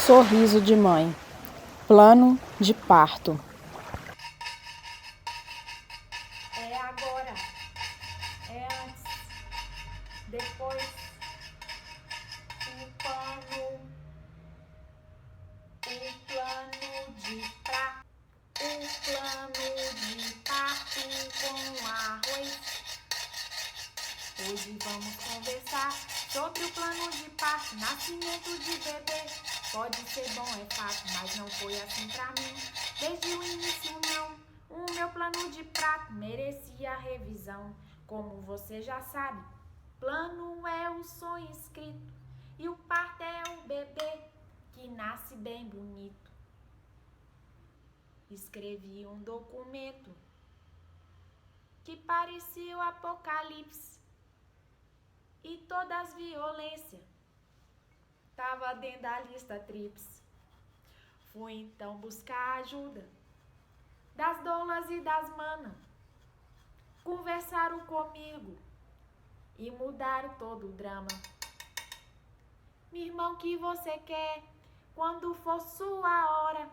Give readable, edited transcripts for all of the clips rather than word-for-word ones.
Sorriso de mãe. Plano de parto. É agora, é antes, depois, o plano de parto com arroz. Hoje vamos conversar sobre o plano de parto, nascimento de bebê. Pode ser bom, é fato, mas não foi assim pra mim. Desde o início não, o meu plano de parto merecia revisão. Como você já sabe, plano é o sonho escrito e o parto é o bebê que nasce bem bonito. Escrevi um documento que parecia o apocalipse e todas as violências tava dentro da lista tríplice. Fui então buscar ajuda das doulas e das manas. Conversaram comigo e mudaram todo o drama. Meu irmão, que você quer quando for sua hora?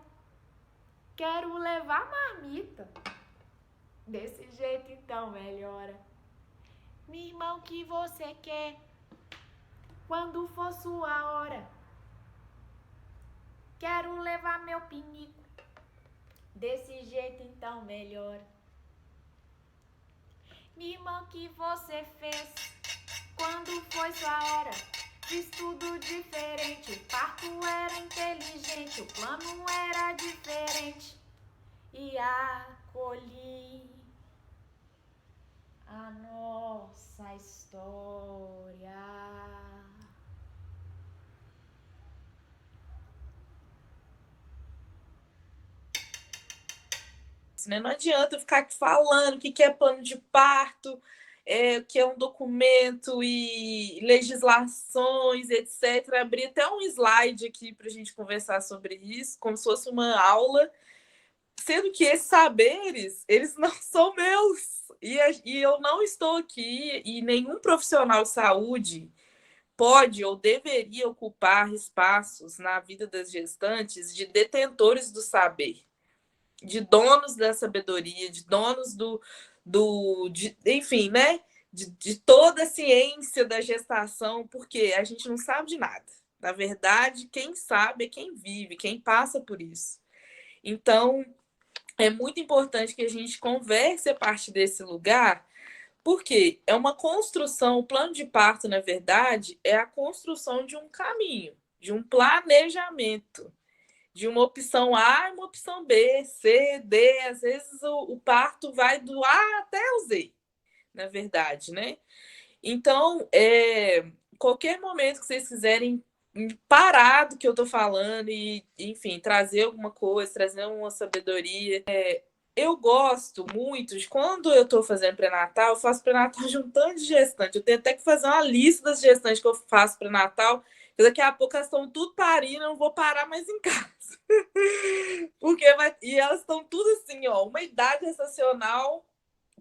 Quero levar marmita. Desse jeito então melhora. Meu irmão, que você quer quando for sua hora? Quero levar meu pinico. Desse jeito então melhora. Meu irmão, que você fez quando foi sua hora? Fiz tudo diferente, o parto era inteligente, o plano era diferente. E acolhi a nossa história. Né? Não adianta eu ficar aqui falando o que é plano de parto, o que é um documento e legislações, etc. Abri até um slide aqui para a gente conversar sobre isso, como se fosse uma aula, sendo que esses saberes, eles não são meus. E eu não estou aqui, e nenhum profissional de saúde pode ou deveria ocupar espaços na vida das gestantes de detentores do saber, de donos da sabedoria, de donos enfim, né? De toda a ciência da gestação, porque a gente não sabe de nada. Na verdade, quem sabe é quem vive, quem passa por isso. Então, é muito importante que a gente converse a partir desse lugar, porque é uma construção, o plano de parto, na verdade, é a construção de um caminho, de um planejamento, de uma opção A e uma opção B, C, D. Às vezes o parto vai do A até o Z, na verdade, né? Então, qualquer momento que vocês quiserem parar do que eu estou falando e, enfim, trazer alguma coisa, trazer uma sabedoria. Eu gosto muito de quando eu estou fazendo pré-natal, eu faço pré-natal de um tanto de gestante. Eu tenho até que fazer uma lista das gestantes que eu faço pré-natal, porque daqui a pouco elas estão tudo parindo, eu não vou parar mais em casa. E elas estão tudo assim, ó, uma idade gestacional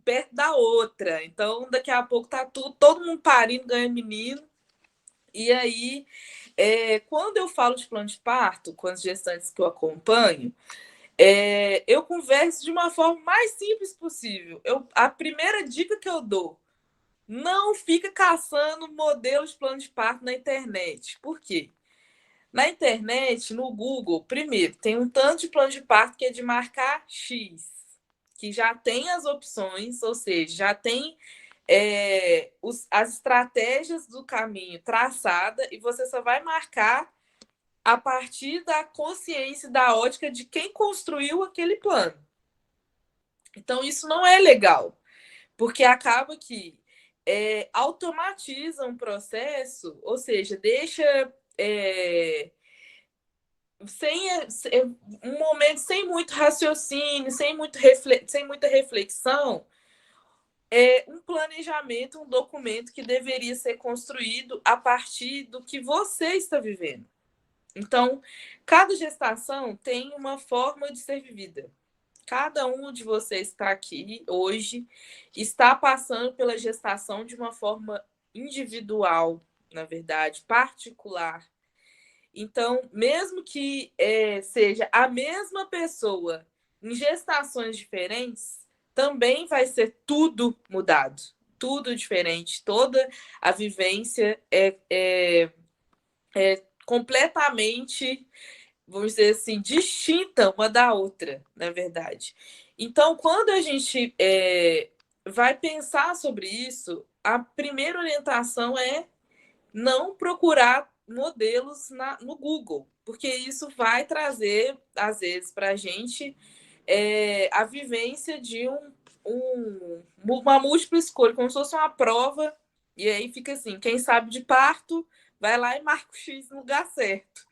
perto da outra. Então, daqui a pouco tá todo mundo parindo, ganhando menino. E aí, quando eu falo de plano de parto com as gestantes que eu acompanho, eu converso de uma forma mais simples possível. A primeira dica que eu dou: não fica caçando modelos de plano de parto na internet. Por quê? Na internet, no Google, primeiro, tem um tanto de plano de parto que é de marcar X, que já tem as opções, ou seja, já tem as estratégias do caminho traçada, e você só vai marcar a partir da consciência, da ótica de quem construiu aquele plano. Então, isso não é legal, porque acaba que automatiza um processo, ou seja, deixa um momento sem muito raciocínio, sem muita reflexão, um planejamento, um documento que deveria ser construído a partir do que você está vivendo. Então, cada gestação tem uma forma de ser vivida. Cada um de vocês que está aqui hoje está passando pela gestação de uma forma individual, na verdade, particular. Então, mesmo que seja a mesma pessoa em gestações diferentes, também vai ser tudo mudado, tudo diferente. Toda a vivência é completamente, vamos dizer assim, distinta uma da outra, na verdade. Então, quando a gente vai pensar sobre isso, a primeira orientação é não procurar modelos no Google, porque isso vai trazer, às vezes, para a gente a vivência de uma múltipla escolha, como se fosse uma prova, e aí fica assim, quem sabe de parto, vai lá e marca o X no lugar certo.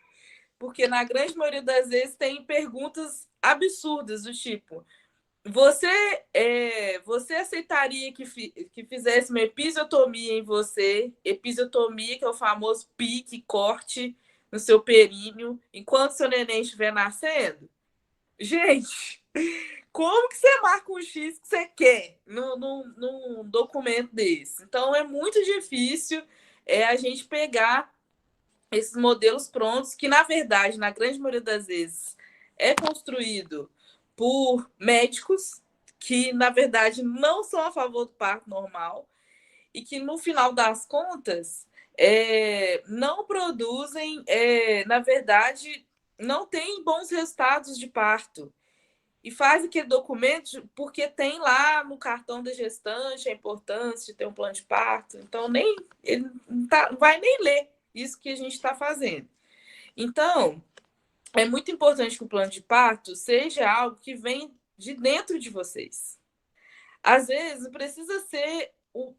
Porque na grande maioria das vezes tem perguntas absurdas do tipo, você aceitaria que fizesse uma episiotomia em você? Episiotomia, que é o famoso pique, corte no seu períneo, enquanto seu neném estiver nascendo? Gente, como que você marca um X que você quer num documento desse? Então, é muito difícil a gente pegar esses modelos prontos, que, na verdade, na grande maioria das vezes, é construído por médicos que, na verdade, não são a favor do parto normal e que, no final das contas, não produzem, na verdade, não têm bons resultados de parto. E faz aquele documento porque tem lá no cartão da gestante a importância de ter um plano de parto. Então, ele não vai nem ler isso que a gente está fazendo. Então, é muito importante que o plano de parto seja algo que vem de dentro de vocês. Às vezes, não precisa ser um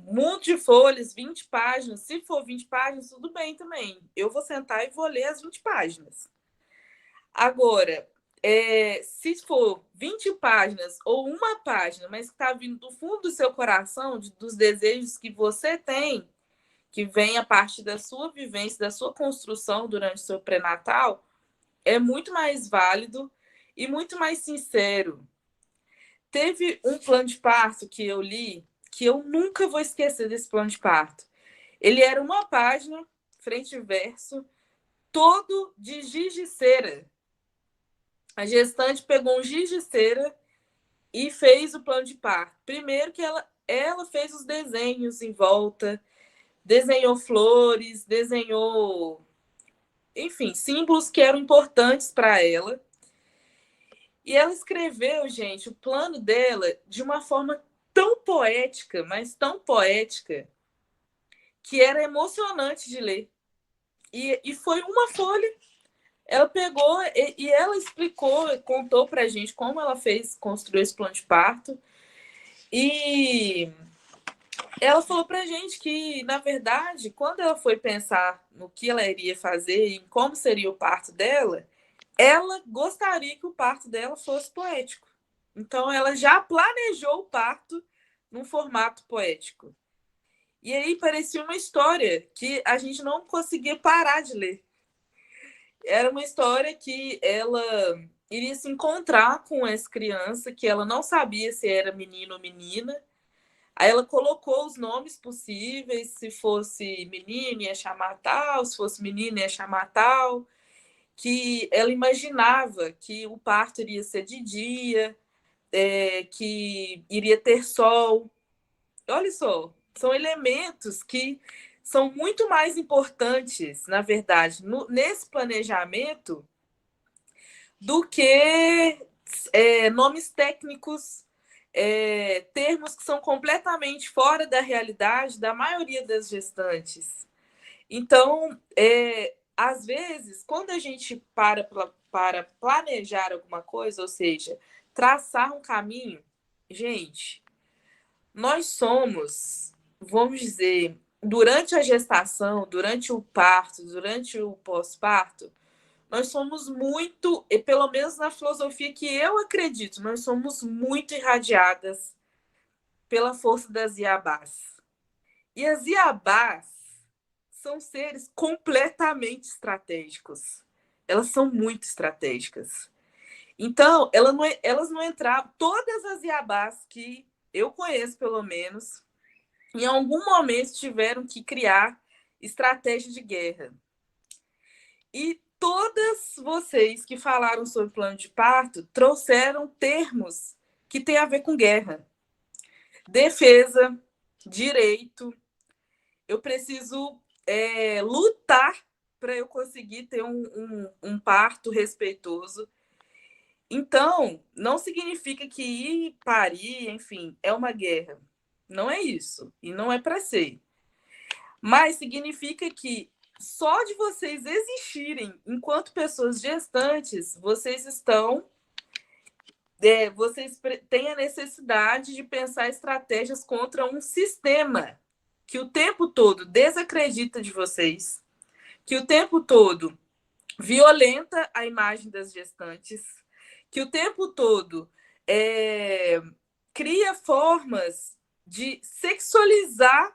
monte de folhas, 20 páginas. Se for 20 páginas, tudo bem também. Eu vou sentar e vou ler as 20 páginas. Agora, se for 20 páginas ou uma página, mas que está vindo do fundo do seu coração, dos desejos que você tem, que vem a partir da sua vivência, da sua construção durante o seu pré-natal, é muito mais válido e muito mais sincero. Teve um plano de parto que eu li, que eu nunca vou esquecer desse plano de parto. Ele era uma página, frente e verso, todo de giz de cera. A gestante pegou um giz de cera e fez o plano de parto. Primeiro que ela fez os desenhos em volta, desenhou flores, desenhou, enfim, símbolos que eram importantes para ela. E ela escreveu, gente, o plano dela de uma forma tão poética, mas tão poética, que era emocionante de ler. E foi uma folha. Ela pegou e ela explicou, contou pra gente como ela construiu esse plano de parto. E ela falou pra gente que, na verdade, quando ela foi pensar no que ela iria fazer e como seria o parto dela, ela gostaria que o parto dela fosse poético. Então, ela já planejou o parto num formato poético. E aí parecia uma história que a gente não conseguia parar de ler. Era uma história que ela iria se encontrar com essa criança, que ela não sabia se era menino ou menina. Aí ela colocou os nomes possíveis, se fosse menino ia chamar tal, se fosse menina ia chamar tal, que ela imaginava que o parto iria ser de dia, que iria ter sol. Olha só, são elementos que são muito mais importantes, na verdade, nesse planejamento do que nomes técnicos, termos que são completamente fora da realidade da maioria das gestantes. Então, às vezes, quando a gente para planejar alguma coisa, ou seja, traçar um caminho, gente, nós somos, vamos dizer, durante a gestação, durante o parto, durante o pós-parto, nós somos muito, e pelo menos na filosofia que eu acredito, nós somos muito irradiadas pela força das Iabás. E as Iabás são seres completamente estratégicos. Elas são muito estratégicas. Então, elas não entravam, todas as Iabás que eu conheço, pelo menos, em algum momento tiveram que criar estratégia de guerra. E todas vocês que falaram sobre plano de parto trouxeram termos que têm a ver com guerra. Defesa, direito. Eu preciso lutar para eu conseguir ter um parto respeitoso. Então, não significa que ir parir, enfim, é uma guerra. Não é isso. E não é para ser. Mas significa que só de vocês existirem enquanto pessoas gestantes, vocês estão. Vocês têm a necessidade de pensar estratégias contra um sistema que o tempo todo desacredita de vocês, que o tempo todo violenta a imagem das gestantes, que o tempo todo cria formas de sexualizar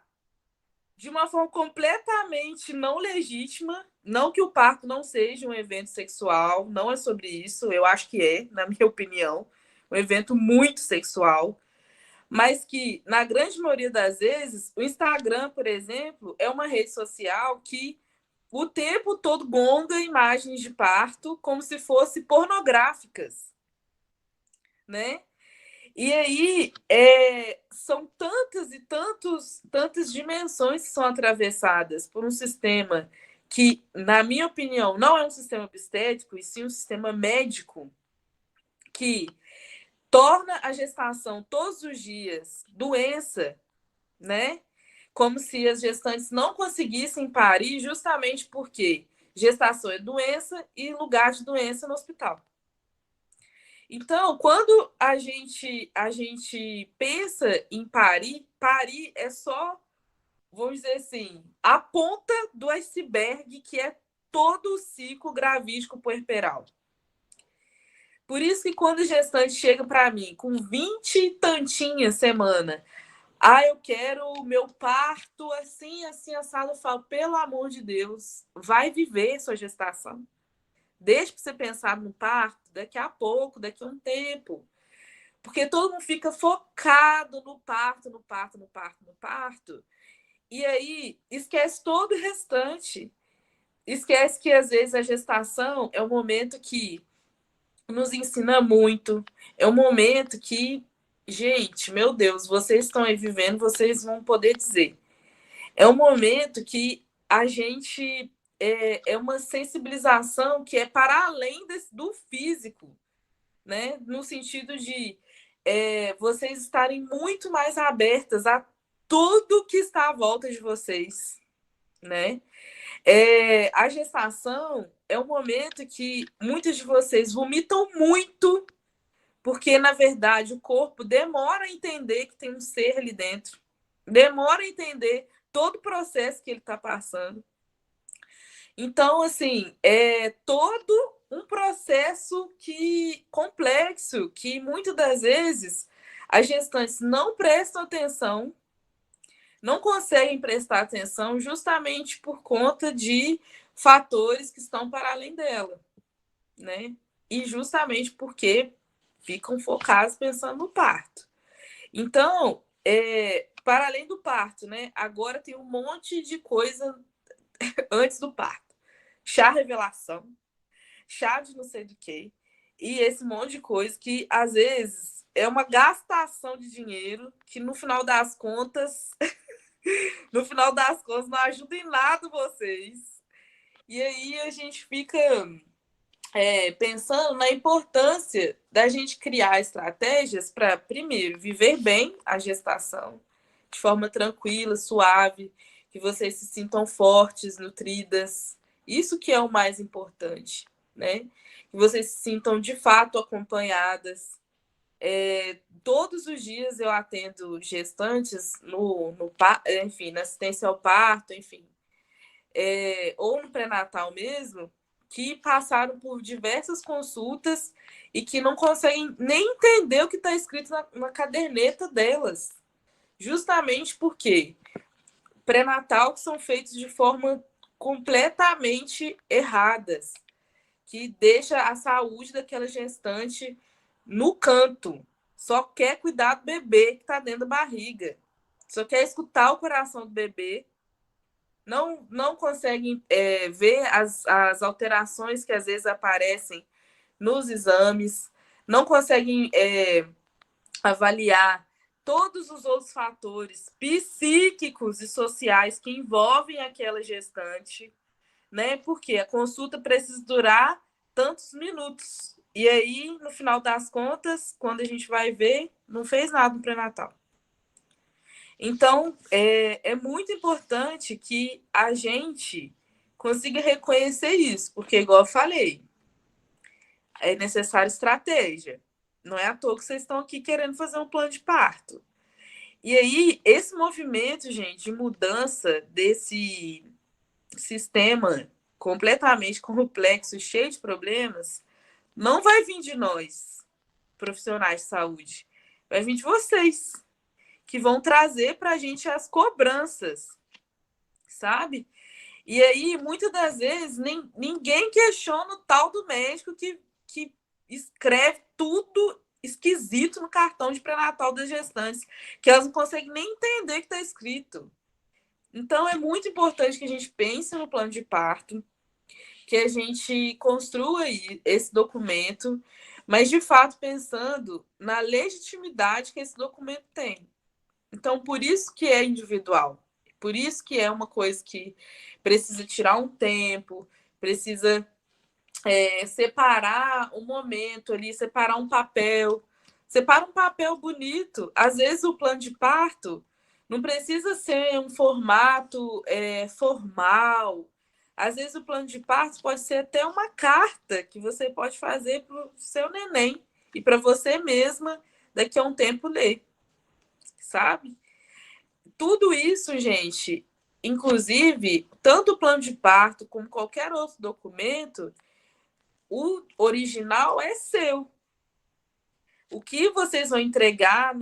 de uma forma completamente não legítima. Não que o parto não seja um evento sexual, não é sobre isso, eu acho que é, na minha opinião, um evento muito sexual, mas que, na grande maioria das vezes, o Instagram, por exemplo, é uma rede social que o tempo todo gonga imagens de parto como se fossem pornográficas, né? E aí são tantas e tantas dimensões que são atravessadas por um sistema que, na minha opinião, não é um sistema obstétrico, e sim um sistema médico que torna a gestação todos os dias doença, né? Como se as gestantes não conseguissem parir, justamente porque gestação é doença e lugar de doença no hospital. Então, quando a gente pensa em parir é só, vamos dizer assim, a ponta do iceberg, que é todo o ciclo gravídico puerperal. Por isso que quando o gestante chega para mim com 20 e tantinhas semana, eu quero o meu parto assim, assim, assado, eu falo, pelo amor de Deus, vai viver sua gestação. Deixa para você pensar no parto daqui a pouco, daqui a um tempo. Porque todo mundo fica focado no parto, no parto, no parto, no parto. E aí esquece todo o restante. Esquece que, às vezes, a gestação é um momento que nos ensina muito. É um momento que, gente, meu Deus, vocês estão aí vivendo, vocês vão poder dizer. É um momento que a gente é uma sensibilização que é para além do físico, né? No sentido de vocês estarem muito mais abertas a tudo que está à volta de vocês, né? A gestação é um momento que muitos de vocês vomitam muito, porque, na verdade, o corpo demora a entender que tem um ser ali dentro, demora a entender todo o processo que ele está passando. Então, assim, é todo um processo complexo, que muitas das vezes as gestantes não prestam atenção, não conseguem prestar atenção justamente por conta de fatores que estão para além dela, né? E justamente porque ficam focados pensando no parto. Então, para além do parto, né? Agora tem um monte de coisa antes do parto. Chá revelação, chá de não sei do que, e esse monte de coisa que, às vezes, é uma gastação de dinheiro que, no final das contas, não ajuda em nada vocês. E aí a gente fica pensando na importância da gente criar estratégias para, primeiro, viver bem a gestação, de forma tranquila, suave, que vocês se sintam fortes, nutridas. Isso que é o mais importante, né? Que vocês se sintam de fato acompanhadas. Todos os dias eu atendo gestantes enfim, na assistência ao parto, enfim, ou no pré-natal mesmo, que passaram por diversas consultas e que não conseguem nem entender o que está escrito na caderneta delas. Justamente porque pré-natal que são feitos de forma completamente erradas, que deixa a saúde daquela gestante no canto. Só quer cuidar do bebê que está dentro da barriga. Só quer escutar o coração do bebê. não conseguem ver as alterações que às vezes aparecem nos exames, não conseguem avaliar todos os outros fatores psíquicos e sociais que envolvem aquela gestante, né? Porque a consulta precisa durar tantos minutos. E aí, no final das contas, quando a gente vai ver, não fez nada no pré-natal. Então, é muito importante que a gente consiga reconhecer isso, porque, igual eu falei, é necessária estratégia. Não é à toa que vocês estão aqui querendo fazer um plano de parto. E aí, esse movimento, gente, de mudança desse sistema completamente complexo, cheio de problemas, não vai vir de nós, profissionais de saúde. Vai vir de vocês, que vão trazer para a gente as cobranças, sabe? E aí, muitas das vezes, ninguém questiona o tal do médico que escreve tudo esquisito no cartão de pré-natal das gestantes, que elas não conseguem nem entender o que está escrito. Então, é muito importante que a gente pense no plano de parto, que a gente construa esse documento, mas, de fato, pensando na legitimidade que esse documento tem. Então, por isso que é individual. Por isso que é uma coisa que precisa tirar um tempo, precisa separar um momento ali, separar um papel. Separa um papel bonito. Às vezes o plano de parto não precisa ser um formato formal. Às vezes o plano de parto pode ser até uma carta que você pode fazer para o seu neném e para você mesma daqui a um tempo ler, sabe? Tudo isso, gente, inclusive, tanto o plano de parto como qualquer outro documento, o original é seu. O que vocês vão entregar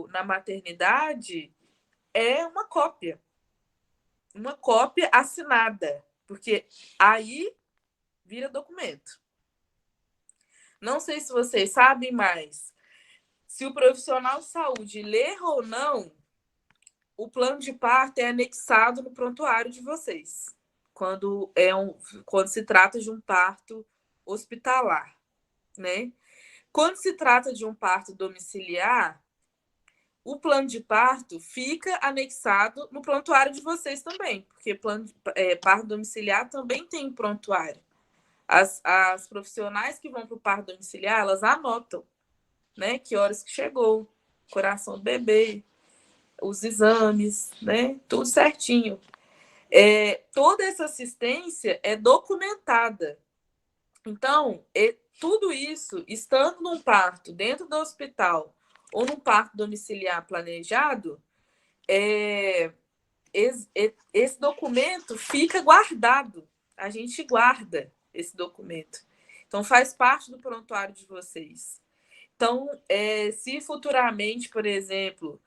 na maternidade é uma cópia assinada, porque aí vira documento. Não sei se vocês sabem, mas se o profissional de saúde ler ou não, o plano de parto é anexado no prontuário de vocês, quando se trata de um parto hospitalar, né? Quando se trata de um parto domiciliar, o plano de parto fica anexado no prontuário de vocês também, porque parto domiciliar também tem prontuário. As profissionais que vão para o parto domiciliar, elas anotam, né? Que horas que chegou, coração do bebê, os exames, né? Tudo certinho. Toda essa assistência é documentada. Então, tudo isso, estando num parto dentro do hospital ou num parto domiciliar planejado, esse documento fica guardado. A gente guarda esse documento. Então, faz parte do prontuário de vocês. Então, se futuramente, por exemplo,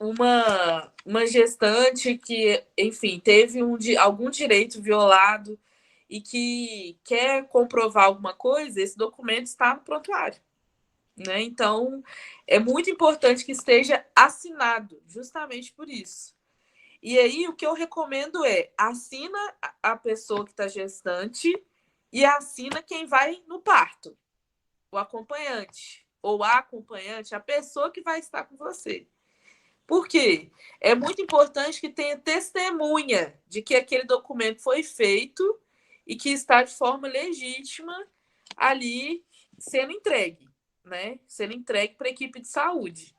uma gestante que, enfim, teve algum direito violado e que quer comprovar alguma coisa, esse documento está no prontuário, né? Então, é muito importante que esteja assinado, justamente por isso. E aí, o que eu recomendo assina a pessoa que está gestante e assina quem vai no parto, o acompanhante, ou a acompanhante, a pessoa que vai estar com você. Por quê? É muito importante que tenha testemunha de que aquele documento foi feito e que está de forma legítima ali sendo entregue, né? Sendo entregue para a equipe de saúde.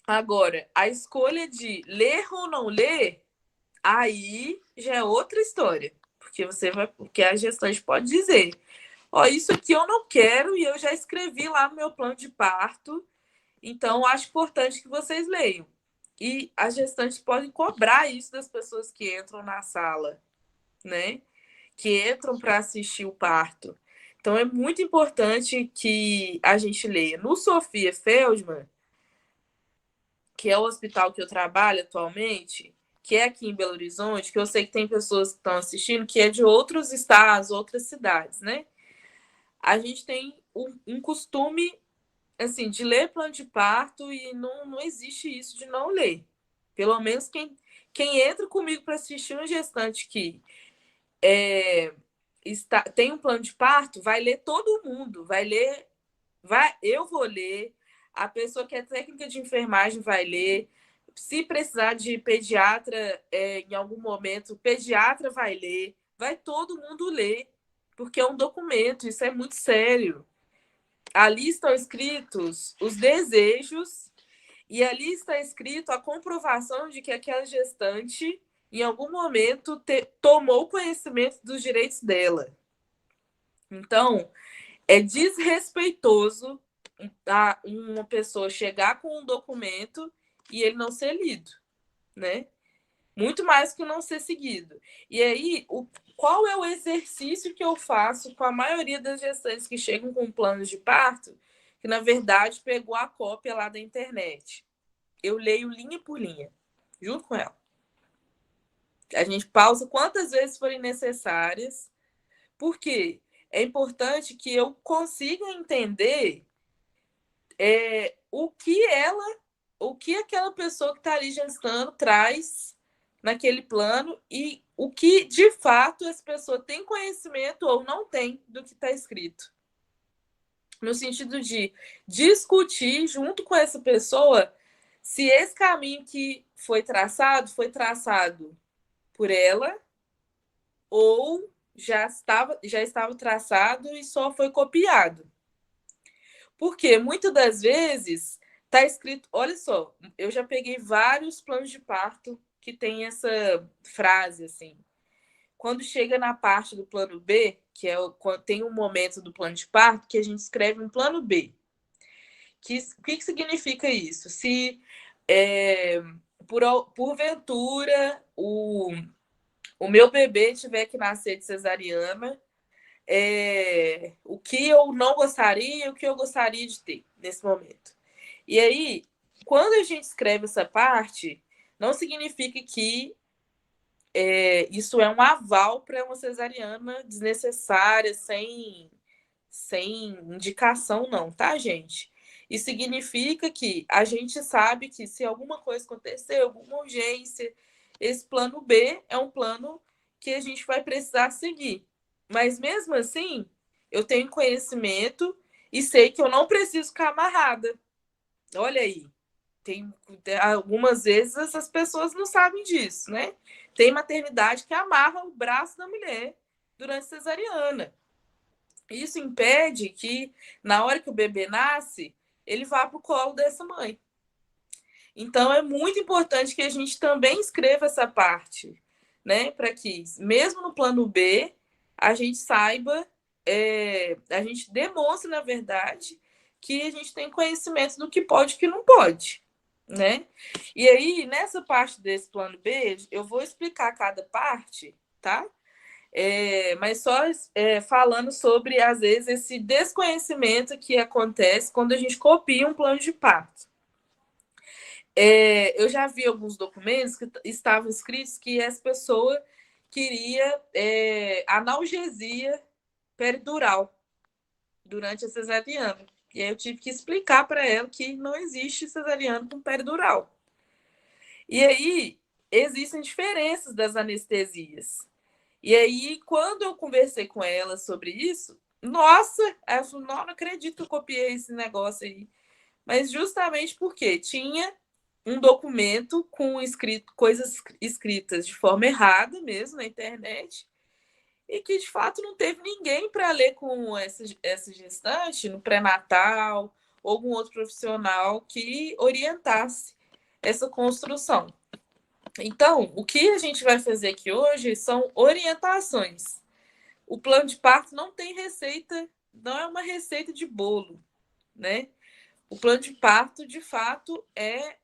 Agora, a escolha de ler ou não ler, aí já é outra história. Porque a gestante pode dizer: isso aqui eu não quero e eu já escrevi lá no meu plano de parto. Então, acho importante que vocês leiam. E as gestantes podem cobrar isso das pessoas que entram na sala, né? Que entram para assistir o parto. Então, é muito importante que a gente leia. No Sofia Feldman, que é o hospital que eu trabalho atualmente, que é aqui em Belo Horizonte, que eu sei que tem pessoas que estão assistindo, que é de outros estados, outras cidades, né? A gente tem um costume assim, de ler plano de parto e não existe isso de não ler. Pelo menos quem entra comigo para assistir uma gestante que tem um plano de parto, vai ler todo mundo, eu vou ler, a pessoa que é técnica de enfermagem vai ler, se precisar de pediatra em algum momento, o pediatra vai ler, vai todo mundo ler, porque é um documento, isso é muito sério. Ali estão escritos os desejos e ali está escrito a comprovação de que aquela gestante, em algum momento, tomou conhecimento dos direitos dela. Então, é desrespeitoso uma pessoa chegar com um documento e ele não ser lido, né? Muito mais que não ser seguido. E aí, qual é o exercício que eu faço com a maioria das gestantes que chegam com planos de parto, que na verdade pegou a cópia lá da internet? Eu leio linha por linha, junto com ela. A gente pausa quantas vezes forem necessárias, porque é importante que eu consiga entender o que aquela pessoa que está ali gestando traz naquele plano e o que, de fato, essa pessoa tem conhecimento ou não tem do que está escrito. No sentido de discutir junto com essa pessoa se esse caminho que foi traçado por ela ou já estava traçado e só foi copiado. Porque muitas das vezes está escrito, olha só, eu já peguei vários planos de parto que tem essa frase assim. Quando chega na parte do plano B, que é quando tem um momento do plano de parto que a gente escreve um plano B. O que significa isso? Se porventura o meu bebê tiver que nascer de cesariana, o que eu não gostaria, o que eu gostaria de ter nesse momento. E aí, quando a gente escreve essa parte, não significa que isso é um aval para uma cesariana desnecessária, sem indicação, não, tá, gente? Isso significa que a gente sabe que se alguma coisa acontecer, alguma urgência, esse plano B é um plano que a gente vai precisar seguir. Mas mesmo assim, eu tenho conhecimento e sei que eu não preciso ficar amarrada. Olha aí, tem algumas vezes essas pessoas não sabem disso, né? Tem maternidade que amarra o braço da mulher durante a cesariana. Isso impede que, na hora que o bebê nasce, ele vá para o colo dessa mãe. Então, é muito importante que a gente também escreva essa parte, né? Para que, mesmo no plano B, a gente saiba, a gente demonstre, na verdade, que a gente tem conhecimento do que pode e que não pode, né? E aí, nessa parte desse plano B, eu vou explicar cada parte, tá? Mas só falando sobre, às vezes, esse desconhecimento que acontece quando a gente copia um plano de parto. Eu já vi alguns documentos que estavam escritos que essa pessoa queria analgesia peridural durante a cesariana. E aí eu tive que explicar para ela que não existe cesariana com peridural. E aí existem diferenças das anestesias. E aí, quando eu conversei com ela sobre isso, nossa, ela falou, não acredito que eu copiei esse negócio aí. Mas justamente porque tinha um documento com coisas escritas de forma errada mesmo na internet e que, de fato, não teve ninguém para ler com essa gestante no pré-natal ou algum outro profissional que orientasse essa construção. Então, o que a gente vai fazer aqui hoje são orientações. O plano de parto não tem receita, não é uma receita de bolo, né? O plano de parto, de fato, é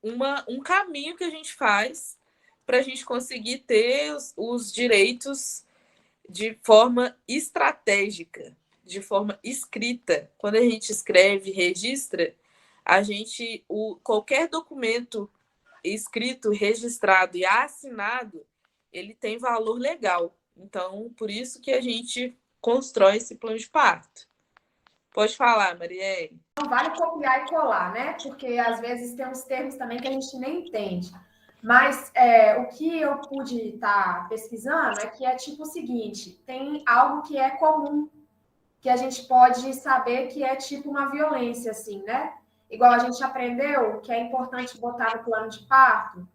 um caminho que a gente faz para a gente conseguir ter os direitos de forma estratégica, de forma escrita. Quando a gente escreve, registra, qualquer documento escrito, registrado e assinado, ele tem valor legal. Então, por isso que a gente constrói esse plano de parto. Pode falar, Marielle. Não vale copiar e colar, né? Porque às vezes tem uns termos também que a gente nem entende. Mas o que eu pude estar pesquisando é que é tipo o seguinte: tem algo que é comum, que a gente pode saber que é tipo uma violência, assim, né? Igual a gente aprendeu que é importante botar no plano de parto.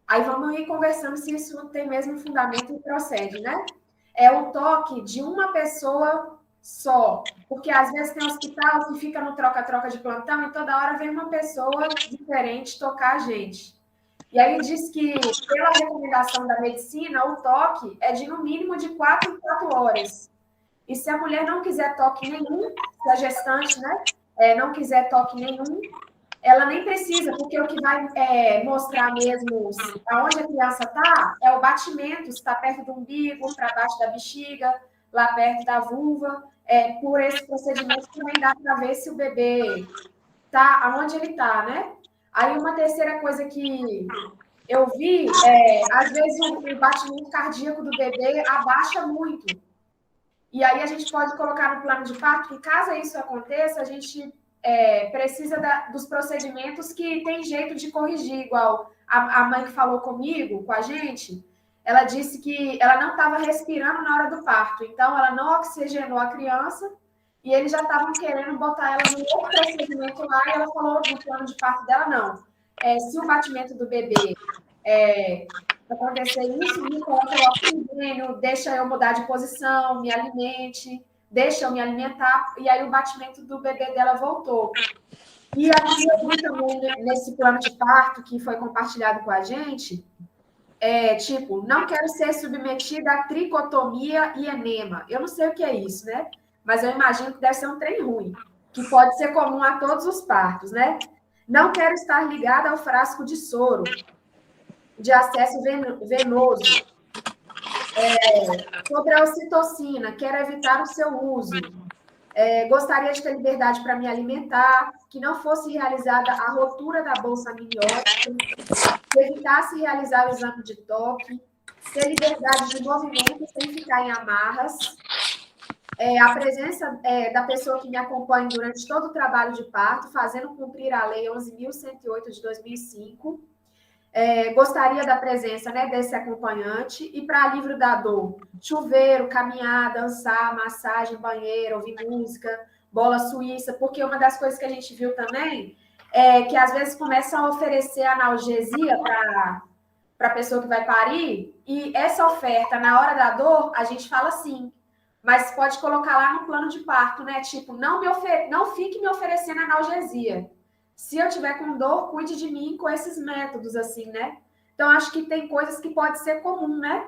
Aí vamos ir conversando se isso tem mesmo fundamento e procede, né? É o toque de uma pessoa só. Porque às vezes tem hospital que fica no troca-troca de plantão e toda hora vem uma pessoa diferente tocar a gente. E aí diz que, pela recomendação da medicina, o toque é de no mínimo de 4 em 4 horas. E se a mulher não quiser toque nenhum, se a gestante, né, não quiser toque nenhum, ela nem precisa, porque o que vai mostrar mesmo aonde a criança está é o batimento, se está perto do umbigo, para baixo da bexiga, lá perto da vulva. Por esse procedimento também dá para ver se o bebê está aonde ele está, né? Aí uma terceira coisa que eu vi às vezes o batimento cardíaco do bebê abaixa muito. E aí a gente pode colocar no plano de parto que, caso isso aconteça, a gente precisa dos procedimentos que tem jeito de corrigir, igual a mãe que falou comigo, com a gente, ela disse que ela não estava respirando na hora do parto, então ela não oxigenou a criança e eles já estavam querendo botar ela no outro procedimento lá e ela falou no plano de parto dela, não. Se o batimento do bebê acontecer isso, me coloca o oxigênio, deixa eu mudar de posição, me alimente, deixa eu me alimentar, e aí o batimento do bebê dela voltou. E aqui eu vi também, nesse plano de parto que foi compartilhado com a gente, tipo, não quero ser submetida a tricotomia e enema. Eu não sei o que é isso, né? Mas eu imagino que deve ser um trem ruim, que pode ser comum a todos os partos, né? Não quero estar ligada ao frasco de soro, de acesso venoso. Sobre a ocitocina, quero evitar o seu uso. Gostaria de ter liberdade para me alimentar, que não fosse realizada a rotura da bolsa amniótica, que evitasse realizar o exame de toque, ter liberdade de movimento sem ficar em amarras, a presença da pessoa que me acompanha durante todo o trabalho de parto, fazendo cumprir a Lei 11.108 de 2005. Gostaria da presença, né, desse acompanhante. E para alívio da dor, chuveiro, caminhar, dançar, massagem, banheiro, ouvir música, bola suíça, porque uma das coisas que a gente viu também é que às vezes começam a oferecer analgesia para a pessoa que vai parir, e essa oferta, na hora da dor, a gente fala assim, mas pode colocar lá no plano de parto, né? Tipo, não fique me oferecendo analgesia. Se eu tiver com dor, cuide de mim com esses métodos, assim, né? Então, acho que tem coisas que pode ser comum, né?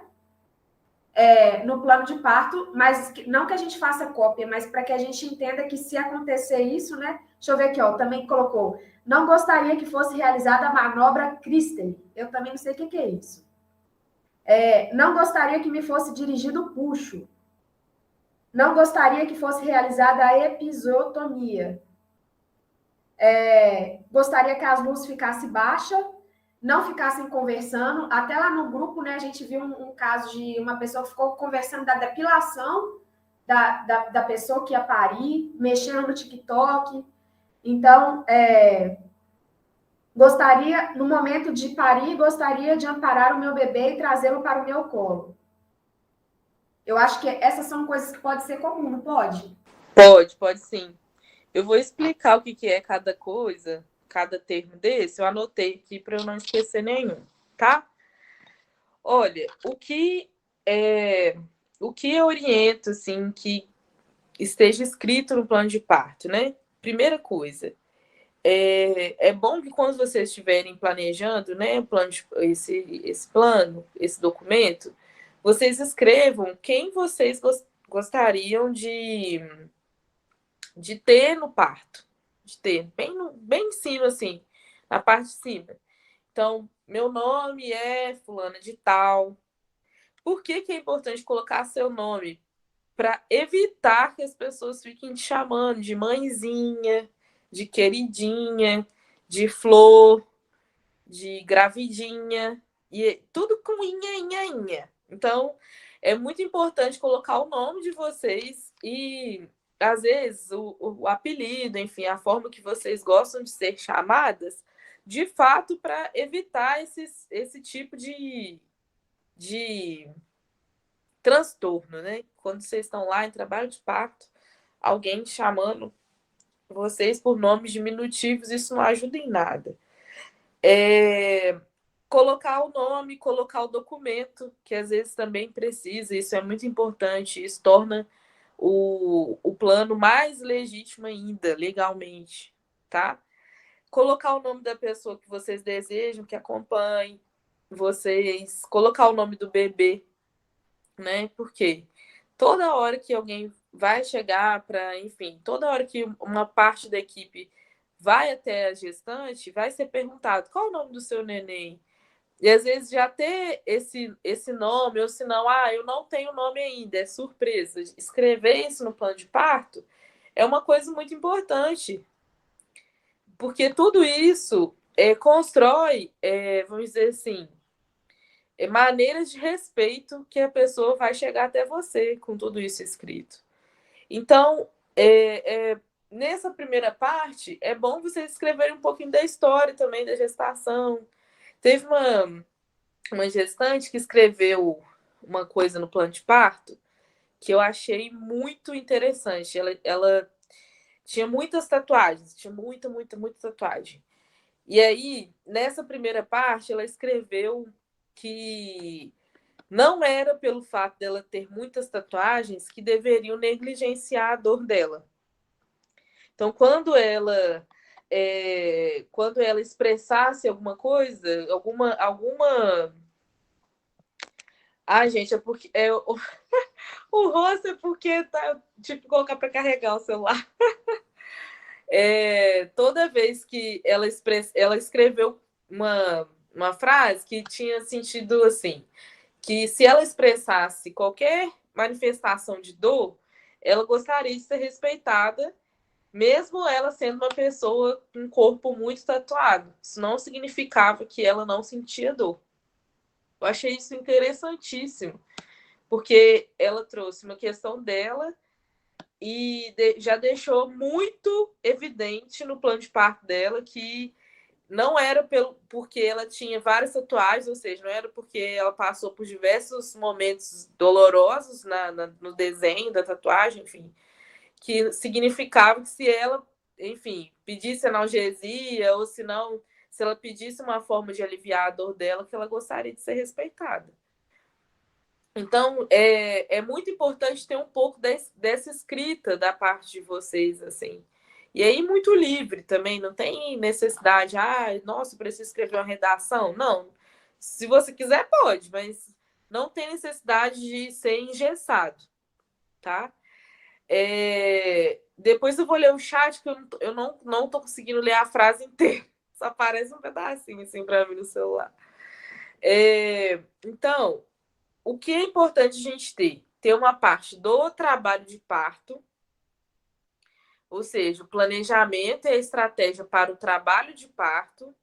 No plano de parto, mas não que a gente faça cópia, mas para que a gente entenda que se acontecer isso, né? Deixa eu ver aqui, ó, também colocou. Não gostaria que fosse realizada a manobra Christie. Eu também não sei o que é isso. Não gostaria que me fosse dirigido o puxo. Não gostaria que fosse realizada a episiotomia. Gostaria que as luzes ficassem baixas, não ficassem conversando. Até lá no grupo, né, a gente viu um caso de uma pessoa que ficou conversando da depilação da pessoa que ia parir, mexendo no TikTok. Então, gostaria, no momento de parir, gostaria de amparar o meu bebê e trazê-lo para o meu colo. Eu acho que essas são coisas que podem ser comuns, não pode? Pode sim. Eu vou explicar o que é cada coisa, cada termo desse. Eu anotei aqui para eu não esquecer nenhum, tá? Olha, o que eu oriento, assim, que esteja escrito no plano de parto, né? Primeira coisa, é bom que quando vocês estiverem planejando, né, esse documento, vocês escrevam quem vocês gostariam de ter no parto, de ter bem em cima, assim, na parte de cima. Então, meu nome é fulana de tal. Por que é importante colocar seu nome? Para evitar que as pessoas fiquem te chamando de mãezinha, de queridinha, de flor, de gravidinha, e tudo com inha. Então, é muito importante colocar o nome de vocês e às vezes, o apelido, enfim, a forma que vocês gostam de ser chamadas, de fato, para evitar esse tipo de transtorno, né? Quando vocês estão lá em trabalho de parto, alguém chamando vocês por nomes diminutivos, isso não ajuda em nada. Colocar o nome, colocar o documento, que às vezes também precisa, isso é muito importante, isso torna o plano mais legítimo ainda, legalmente, tá? Colocar o nome da pessoa que vocês desejam, que acompanhe vocês, colocar o nome do bebê, né? Porque toda hora que alguém vai chegar para, enfim, toda hora que uma parte da equipe vai até a gestante, vai ser perguntado qual o nome do seu neném. E às vezes já ter esse nome, ou se não, eu não tenho nome ainda, é surpresa. Escrever isso no plano de parto é uma coisa muito importante, porque tudo isso constrói, vamos dizer assim, maneiras de respeito que a pessoa vai chegar até você com tudo isso escrito. Então, nessa primeira parte, é bom vocês escreverem um pouquinho da história também da gestação. Teve uma gestante que escreveu uma coisa no plano de parto que eu achei muito interessante. Ela tinha muitas tatuagens, tinha muita tatuagem. E aí, nessa primeira parte, ela escreveu que não era pelo fato dela ter muitas tatuagens que deveriam negligenciar a dor dela. Então, quando ela expressasse alguma coisa, alguma... Gente, é porque o rosto é porque tá, tive que colocar para carregar o celular. Toda vez que ela escreveu uma frase que tinha sentido assim, que se ela expressasse qualquer manifestação de dor, ela gostaria de ser respeitada, mesmo ela sendo uma pessoa com um corpo muito tatuado. Isso não significava que ela não sentia dor. Eu achei isso interessantíssimo, porque ela trouxe uma questão dela e já deixou muito evidente no plano de parto dela que não era porque ela tinha várias tatuagens, ou seja, não era porque ela passou por diversos momentos dolorosos no desenho da tatuagem, enfim, que significava que se ela, enfim, pedisse analgesia ou se não, se ela pedisse uma forma de aliviar a dor dela, que ela gostaria de ser respeitada. Então, é muito importante ter um pouco dessa escrita da parte de vocês, assim. E aí, muito livre também, não tem necessidade, nossa, preciso escrever uma redação. Não, se você quiser, pode, mas não tem necessidade de ser engessado, tá? Depois eu vou ler o chat, que eu não tô conseguindo ler a frase inteira. Só aparece um pedacinho, assim, para mim no celular. Então, o que é importante a gente ter? Ter uma parte do trabalho de parto, ou seja, o planejamento e a estratégia para o trabalho de parto.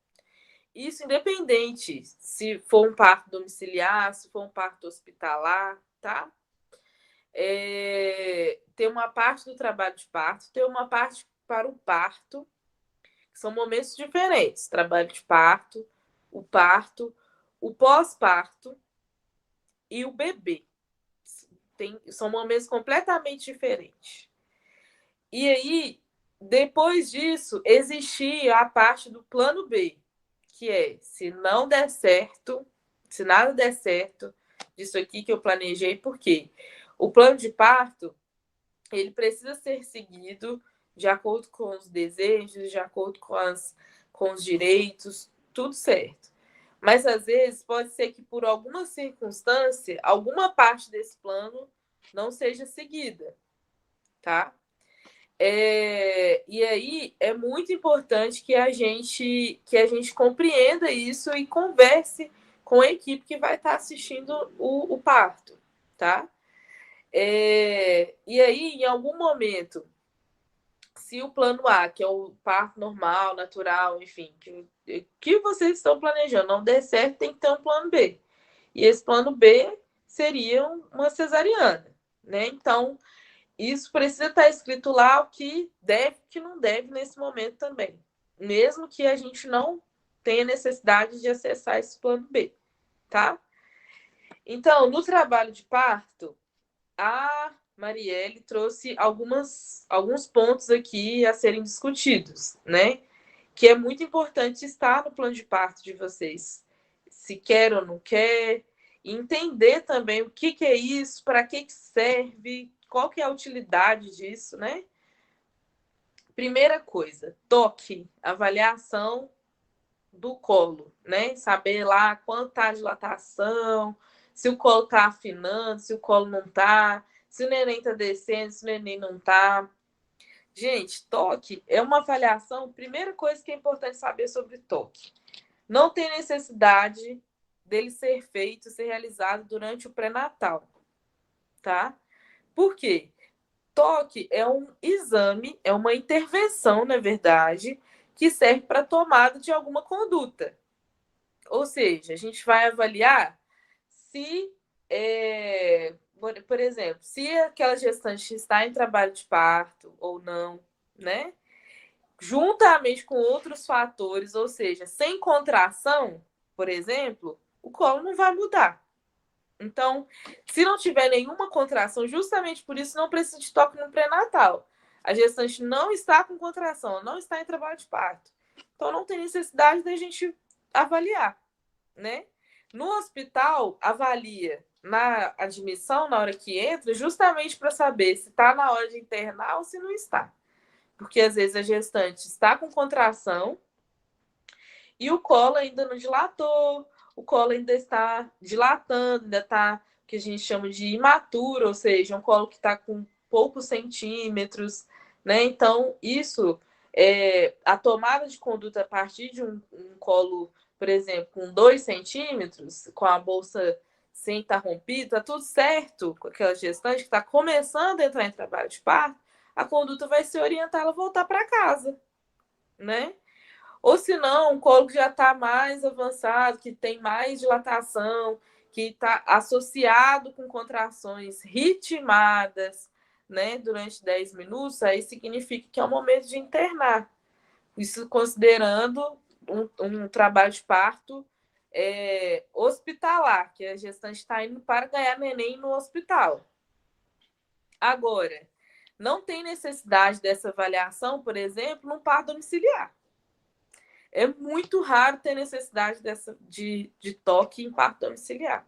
Isso independente se for um parto domiciliar, se for um parto hospitalar, tá? Ter uma parte do trabalho de parto, ter uma parte para o parto, que são momentos diferentes. Trabalho de parto, o pós-parto e o bebê. São momentos completamente diferentes. E aí, depois disso, existia a parte do plano B, que é, se não der certo, se nada der certo disso aqui que eu planejei, porque o plano de parto, ele precisa ser seguido de acordo com os desejos, de acordo com os direitos, tudo certo. Mas, às vezes, pode ser que, por alguma circunstância, alguma parte desse plano não seja seguida, tá? E aí é muito importante que a gente compreenda isso e converse com a equipe que vai estar assistindo o parto, tá? E aí, em algum momento, se o plano A, que é o parto normal, natural, enfim, que vocês estão planejando não der certo, tem que ter um plano B. E esse plano B seria uma cesariana, né? Então, isso precisa estar escrito lá o que deve, o que não deve nesse momento também. Mesmo que a gente não tenha necessidade de acessar esse plano B, tá? Então, no trabalho de parto, a Marielle trouxe alguns pontos aqui a serem discutidos, né? Que é muito importante estar no plano de parto de vocês. Se quer ou não quer, e entender também o que é isso, para que serve, qual que é a utilidade disso, né? Primeira coisa, toque, avaliação do colo, né? Saber lá quanto tá a dilatação, se o colo tá afinando, se o colo não tá, se o neném tá descendo, se o neném não tá. Gente, toque é uma avaliação, primeira coisa que é importante saber sobre toque. Não tem necessidade dele ser feito, ser realizado durante o pré-natal, tá? Por quê? Toque é um exame, é uma intervenção, na verdade, que serve para tomada de alguma conduta. Ou seja, a gente vai avaliar se, por exemplo, se aquela gestante está em trabalho de parto ou não, né? Juntamente com outros fatores, ou seja, sem contração, por exemplo, o colo não vai mudar. Então, se não tiver nenhuma contração, justamente por isso não precisa de toque no pré-natal. A gestante não está com contração, não está em trabalho de parto. Então, não tem necessidade da gente avaliar, né? No hospital, avalia na admissão, na hora que entra, justamente para saber se está na hora de internar ou se não está. Porque às vezes a gestante está com contração e o colo ainda não dilatou, o colo ainda está dilatando, ainda está o que a gente chama de imaturo, ou seja, um colo que está com poucos centímetros, né? Então, isso a tomada de conduta a partir de um colo, por exemplo, com 2 centímetros, com a bolsa sem estar rompida, está tudo certo com aquela gestante que está começando a entrar em trabalho de parto, a conduta vai ser orientar ela a voltar para casa, né? Ou se não, um colo que já está mais avançado, que tem mais dilatação, que está associado com contrações ritmadas, né, durante 10 minutos, aí significa que é o momento de internar. Isso considerando um trabalho de parto hospitalar, que a gestante está indo para ganhar neném no hospital. Agora, não tem necessidade dessa avaliação, por exemplo, num parto domiciliar. É muito raro ter necessidade de toque em parto domiciliar.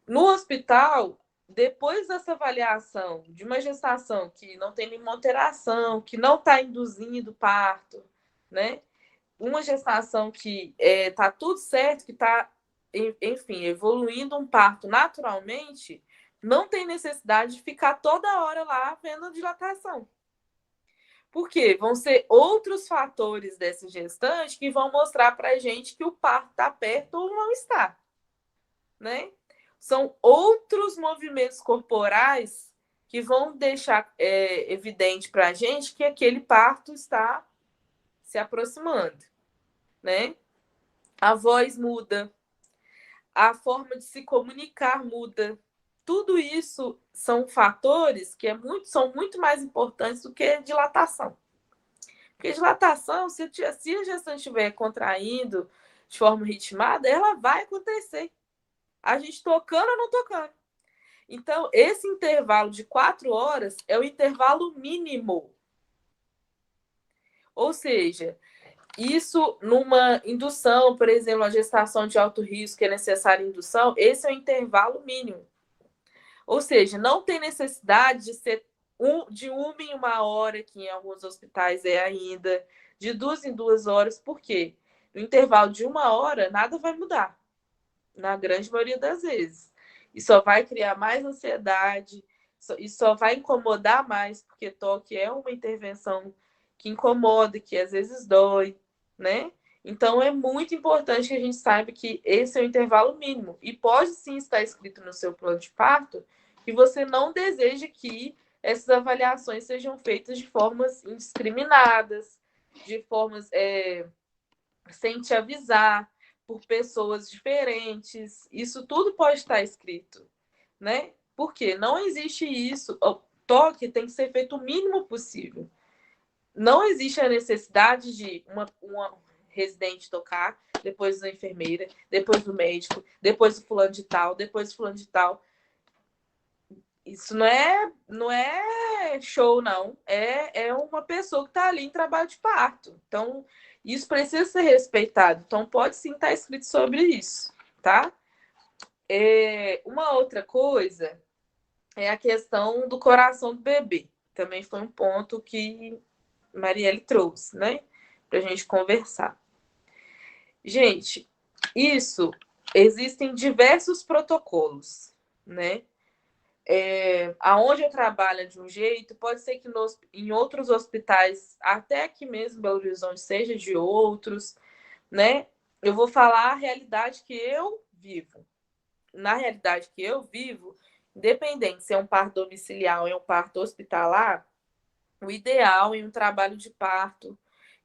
No hospital, depois dessa avaliação de uma gestação que não tem nenhuma alteração, que não está induzindo parto, né? Uma gestação que está tudo certo, que está, enfim, evoluindo um parto naturalmente, não tem necessidade de ficar toda hora lá vendo a dilatação. Porque vão ser outros fatores dessa gestante que vão mostrar para a gente que o parto está perto ou não está, né? São outros movimentos corporais que vão deixar evidente para a gente que aquele parto está se aproximando, né? A voz muda, a forma de se comunicar muda. Tudo isso são fatores que são muito mais importantes do que dilatação. Porque dilatação, se a gestante estiver contraindo de forma ritmada, ela vai acontecer. A gente tocando ou não tocando. Então, esse intervalo de 4 horas é o intervalo mínimo. Ou seja, isso numa indução, por exemplo, uma gestação de alto risco que é necessária indução, esse é o intervalo mínimo. Ou seja, não tem necessidade de ser de 1 em 1 hora, que em alguns hospitais é ainda, de 2 em 2 horas, por quê? No intervalo de 1 hora, nada vai mudar, na grande maioria das vezes. E só vai criar mais ansiedade, e só vai incomodar mais, porque toque é uma intervenção que incomoda, que às vezes dói, né? Então, é muito importante que a gente saiba que esse é o intervalo mínimo. E pode sim estar escrito no seu plano de parto que você não deseja que essas avaliações sejam feitas de formas indiscriminadas, de formas sem te avisar, por pessoas diferentes. Isso tudo pode estar escrito, né? Porque não existe isso. toque tem que ser feito o mínimo possível. Não existe a necessidade de uma residente tocar, depois da enfermeira, depois do médico, depois do fulano de tal, depois do fulano de tal. Isso não é show, não. É uma pessoa que está ali em trabalho de parto. Então, isso precisa ser respeitado. Então, pode sim estar escrito sobre isso, tá? Uma outra coisa é a questão do coração do bebê. Também foi um ponto que Marielle trouxe, né? Pra gente conversar. Gente, isso existem diversos protocolos, né? Aonde eu trabalho de um jeito, pode ser que em outros hospitais, até aqui mesmo em Belo Horizonte, seja de outros, né? Eu vou falar a realidade que eu vivo. Na realidade que eu vivo, independente se é um parto domiciliar ou é um parto hospitalar, o ideal em um trabalho de parto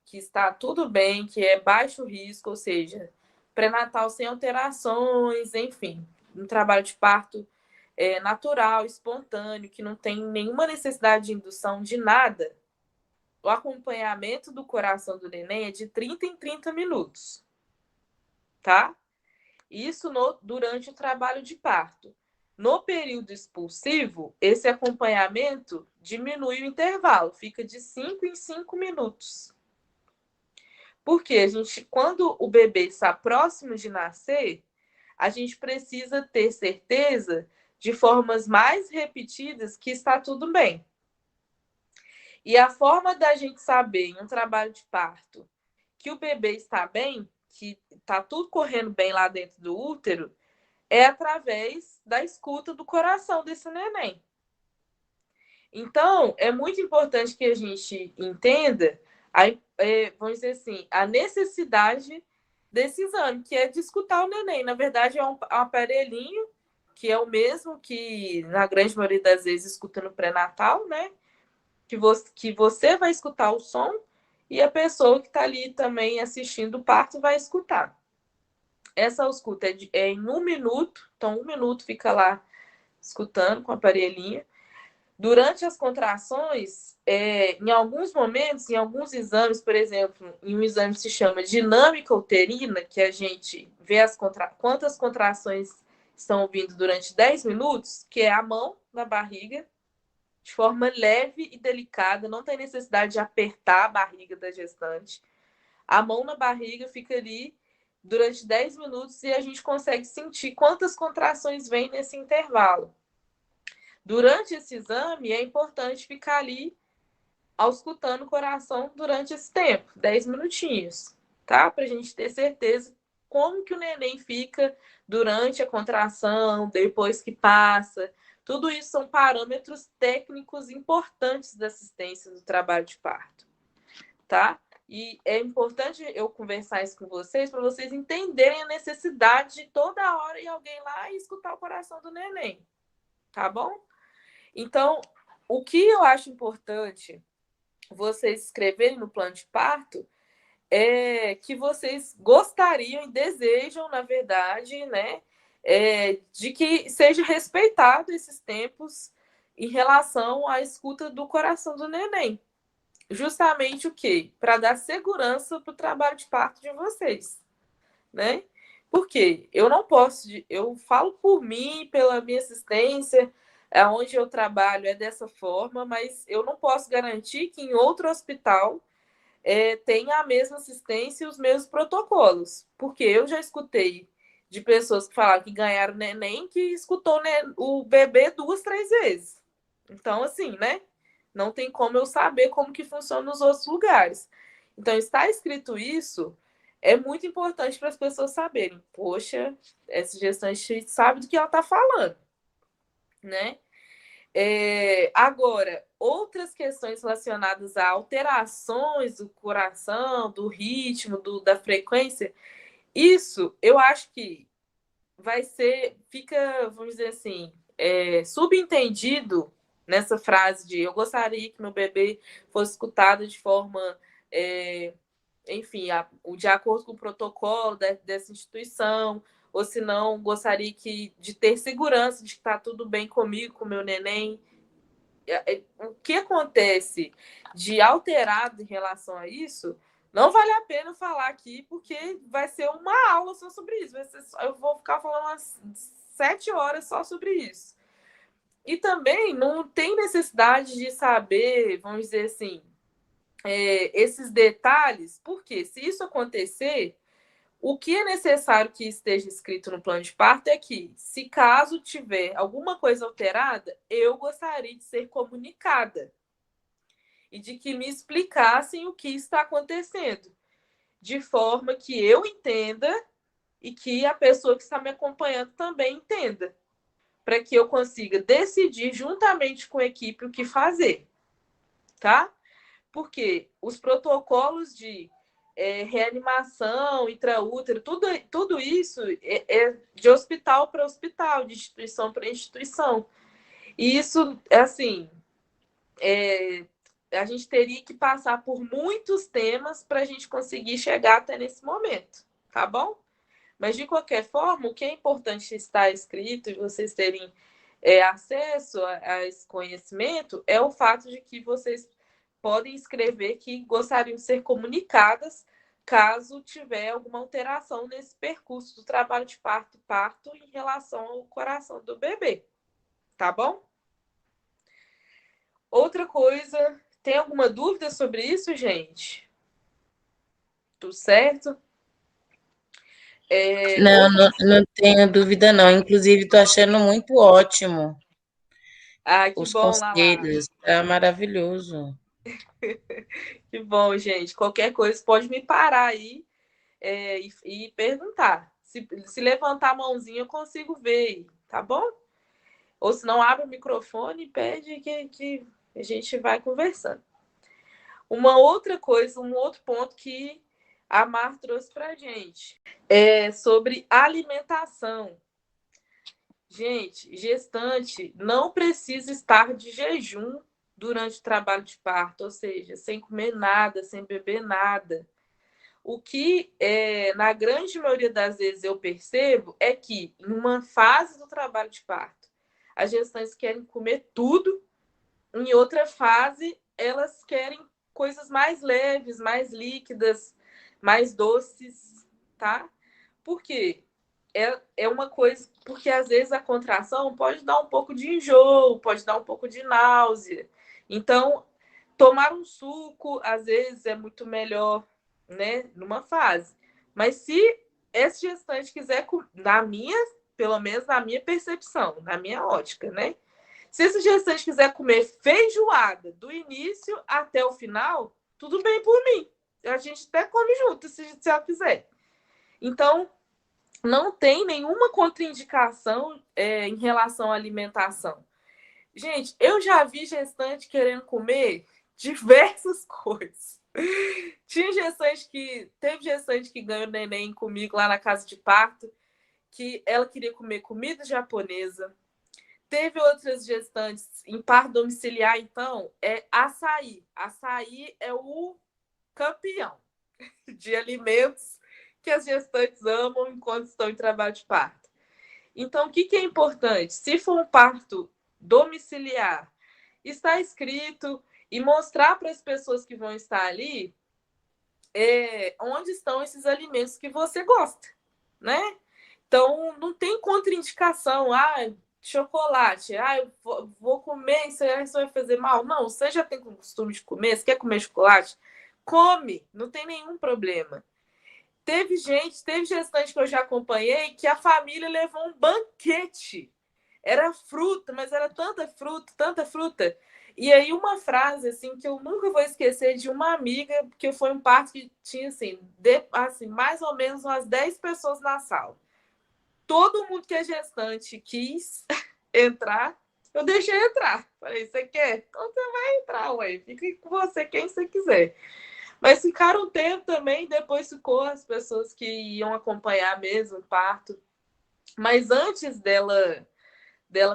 que está tudo bem, que é baixo risco, ou seja, pré-natal sem alterações, enfim, um trabalho de parto natural, espontâneo, que não tem nenhuma necessidade de indução de nada, o acompanhamento do coração do neném é de 30 em 30 minutos, tá? Isso durante o trabalho de parto. No período expulsivo, esse acompanhamento diminui o intervalo, fica de 5 em 5 minutos. Porque quando o bebê está próximo de nascer, a gente precisa ter certeza de formas mais repetidas que está tudo bem. E a forma da gente saber em um trabalho de parto que o bebê está bem, que está tudo correndo bem lá dentro do útero, é através da escuta do coração desse neném. Então, é muito importante que a gente entenda, vamos dizer assim, a necessidade desse exame, que é de escutar o neném. Na verdade, é um aparelhinho que é o mesmo que, na grande maioria das vezes, escuta no pré-natal, né? Que você vai escutar o som e a pessoa que está ali também assistindo o parto vai escutar. Essa escuta é em 1 minuto, então 1 minuto fica lá escutando com o aparelhinho. Durante as contrações, em alguns momentos, em alguns exames, por exemplo, em um exame que se chama dinâmica uterina, que a gente vê quantas contrações estão vindo durante 10 minutos, que é a mão na barriga, de forma leve e delicada, não tem necessidade de apertar a barriga da gestante. A mão na barriga fica ali durante 10 minutos e a gente consegue sentir quantas contrações vêm nesse intervalo. Durante esse exame, é importante ficar ali auscultando o coração durante esse tempo, 10 minutinhos, tá? Para a gente ter certeza como que o neném fica durante a contração, depois que passa. Tudo isso são parâmetros técnicos importantes da assistência do trabalho de parto, tá? E é importante eu conversar isso com vocês para vocês entenderem a necessidade de toda hora ir alguém lá e escutar o coração do neném, tá bom? Então, o que eu acho importante vocês escreverem no plano de parto é que vocês gostariam e desejam, na verdade, né, de que seja respeitado esses tempos em relação à escuta do coração do neném. Justamente o quê? Para dar segurança para o trabalho de parto de vocês, né? Porque eu não posso, eu falo por mim, pela minha assistência, onde eu trabalho é dessa forma, mas eu não posso garantir que em outro hospital tenha a mesma assistência e os mesmos protocolos. Porque eu já escutei de pessoas que falaram que ganharam neném que escutou o bebê 2, 3 vezes. Então, assim, né? Não tem como eu saber como que funciona nos outros lugares. Então, está escrito isso, é muito importante para as pessoas saberem. Poxa, essa gestante sabe do que ela está falando, né? Agora, outras questões relacionadas a alterações do coração, do ritmo, da frequência, isso eu acho que fica, vamos dizer assim, subentendido nessa frase de eu gostaria que meu bebê fosse escutado de forma, enfim, de acordo com o protocolo dessa instituição, ou se não, gostaria de ter segurança de que está tudo bem comigo, com o meu neném. o que acontece de alterado em relação a isso, não vale a pena falar aqui, porque vai ser uma aula só sobre isso. Eu vou ficar falando umas 7 horas só sobre isso. E também não tem necessidade de saber, vamos dizer assim, esses detalhes, porque se isso acontecer, o que é necessário que esteja escrito no plano de parto é que, se caso tiver alguma coisa alterada, eu gostaria de ser comunicada e de que me explicassem o que está acontecendo, de forma que eu entenda e que a pessoa que está me acompanhando também entenda, para que eu consiga decidir juntamente com a equipe o que fazer, tá? Porque os protocolos de reanimação, intraútero, tudo isso é de hospital para hospital, de instituição para instituição. E isso, assim, a gente teria que passar por muitos temas para a gente conseguir chegar até nesse momento, tá bom? Mas, de qualquer forma, o que é importante estar escrito e vocês terem acesso a esse conhecimento é o fato de que vocês podem escrever que gostariam de ser comunicadas caso tiver alguma alteração nesse percurso do trabalho de parto em relação ao coração do bebê, tá bom? Outra coisa, tem alguma dúvida sobre isso, gente? Tudo certo? Não tenho dúvida, não. Inclusive, estou achando muito ótimo Que os bom, Lala. conselhos. Está maravilhoso. Que bom, gente. Qualquer coisa pode me parar aí e perguntar. Se levantar a mãozinha, eu consigo ver, tá bom? Ou se não, abre o microfone e pede que a gente vai conversando. Uma outra coisa, um outro ponto que a Mar trouxe para a gente é sobre alimentação. Gente, gestante não precisa estar de jejum durante o trabalho de parto, ou seja, sem comer nada, sem beber nada. O que, na grande maioria das vezes, eu percebo é que, em uma fase do trabalho de parto, as gestantes querem comer tudo, em outra fase, elas querem coisas mais leves, mais líquidas, mais doces, tá? Por quê? É uma coisa, porque às vezes a contração pode dar um pouco de enjoo, pode dar um pouco de náusea. Então, tomar um suco, às vezes, é muito melhor, né, numa fase. Mas se esse gestante quiser, pelo menos na minha percepção, na minha ótica, né? Se esse gestante quiser comer feijoada do início até o final, tudo bem por mim. A gente até come junto, se ela quiser. Então, não tem nenhuma contraindicação em relação à alimentação. Gente, eu já vi gestante querendo comer diversas coisas. Teve gestante que ganhou neném comigo lá na casa de parto, que ela queria comer comida japonesa. Teve outras gestantes em parto domiciliar, então, açaí. Açaí é o campeão de alimentos que as gestantes amam enquanto estão em trabalho de parto. Então, o que é importante? Se for um parto domiciliar, está escrito e mostrar para as pessoas que vão estar ali onde estão esses alimentos que você gosta, né? Então, não tem contraindicação. Chocolate. Eu vou comer, isso vai fazer mal. Não, você já tem o costume de comer, você quer comer chocolate? Come, não tem nenhum problema. Teve gestante que eu já acompanhei que a família levou um banquete. Era fruta, mas era tanta fruta. E aí uma frase assim que eu nunca vou esquecer de uma amiga, que foi um parto que tinha assim, mais ou menos umas 10 pessoas na sala. Todo mundo que é gestante quis entrar, eu deixei entrar. Falei, você quer? Então você vai entrar, ué. Fica com você quem você quiser. Mas ficaram um tempo também, depois ficou as pessoas que iam acompanhar mesmo o parto. Mas antes dela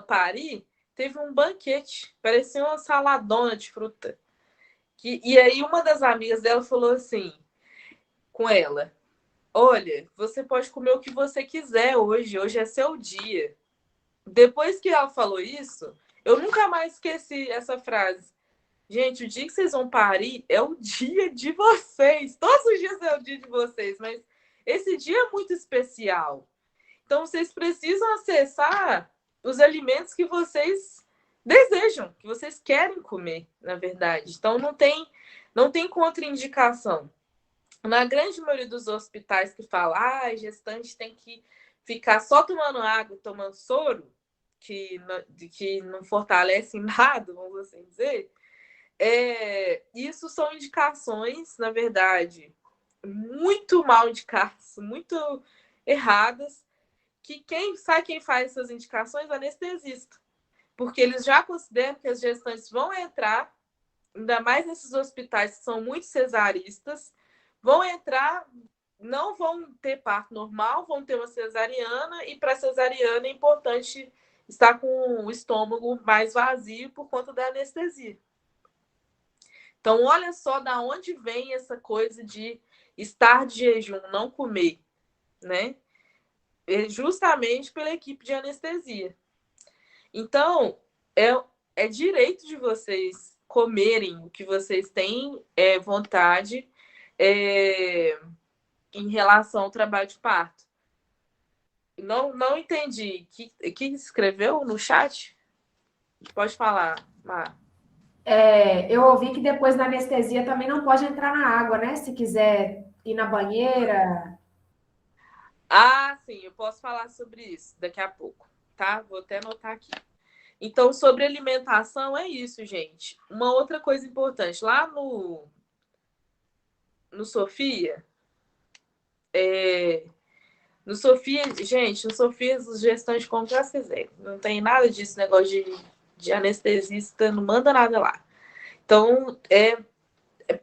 parir, teve um banquete, parecia uma saladona de fruta. E aí uma das amigas dela falou assim, com ela, olha, você pode comer o que você quiser hoje é seu dia. Depois que ela falou isso, Eu nunca mais esqueci essa frase. Gente, o dia que vocês vão parir é o dia de vocês. Todos os dias é o dia de vocês, mas esse dia é muito especial. Então, vocês precisam acessar os alimentos que vocês desejam, que vocês querem comer, na verdade. Então, não tem contraindicação. Na grande maioria dos hospitais que falam, gestante tem que ficar só tomando água, tomando soro, que não fortalece em nada, vamos assim dizer, isso são indicações, na verdade, muito mal indicadas, muito erradas, que quem faz essas indicações é anestesista, porque eles já consideram que as gestantes vão entrar, ainda mais nesses hospitais que são muito cesaristas, vão entrar, não vão ter parto normal, vão ter uma cesariana, e para cesariana é importante estar com o estômago mais vazio por conta da anestesia. Então, olha só da onde vem essa coisa de estar de jejum, não comer, né? É justamente pela equipe de anestesia. Então, é direito de vocês comerem o que vocês têm vontade em relação ao trabalho de parto. Não entendi. Que escreveu no chat? Pode falar, Mar. Eu ouvi que depois da anestesia também não pode entrar na água, né? Se quiser ir na banheira. Sim, eu posso falar sobre isso daqui a pouco, tá? Vou até anotar aqui. Então, sobre alimentação, é isso, gente. Uma outra coisa importante, lá no Sofia, no Sofia, gente, no Sofia, os gestantes comem o que elas quiserem. Não tem nada disso, negócio de anestesista, não manda nada lá. Então,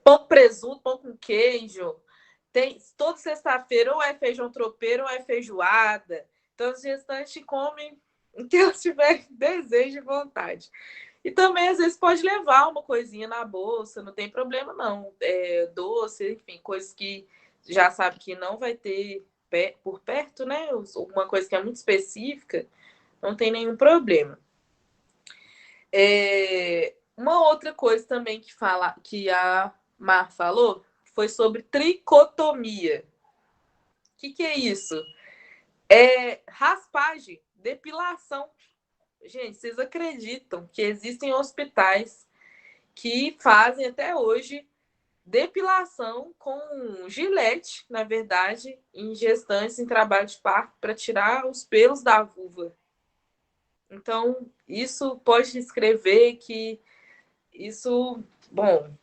pão com presunto, pão com queijo. Tem, toda sexta-feira ou é feijão tropeiro ou é feijoada. Então, os gestantes comem o que elas tiverem desejo e vontade. E também, às vezes, pode levar uma coisinha na bolsa, não tem problema, não. Doce, enfim, coisas que já sabe que não vai ter por perto, né? Uma coisa que é muito específica, não tem nenhum problema. Uma outra coisa também que a Mar falou foi sobre tricotomia. O que é isso? Raspagem, depilação. Gente, vocês acreditam que existem hospitais que fazem até hoje depilação com gilete, na verdade, em gestantes em trabalho de parto para tirar os pelos da vulva. Então, isso pode escrever que isso, bom,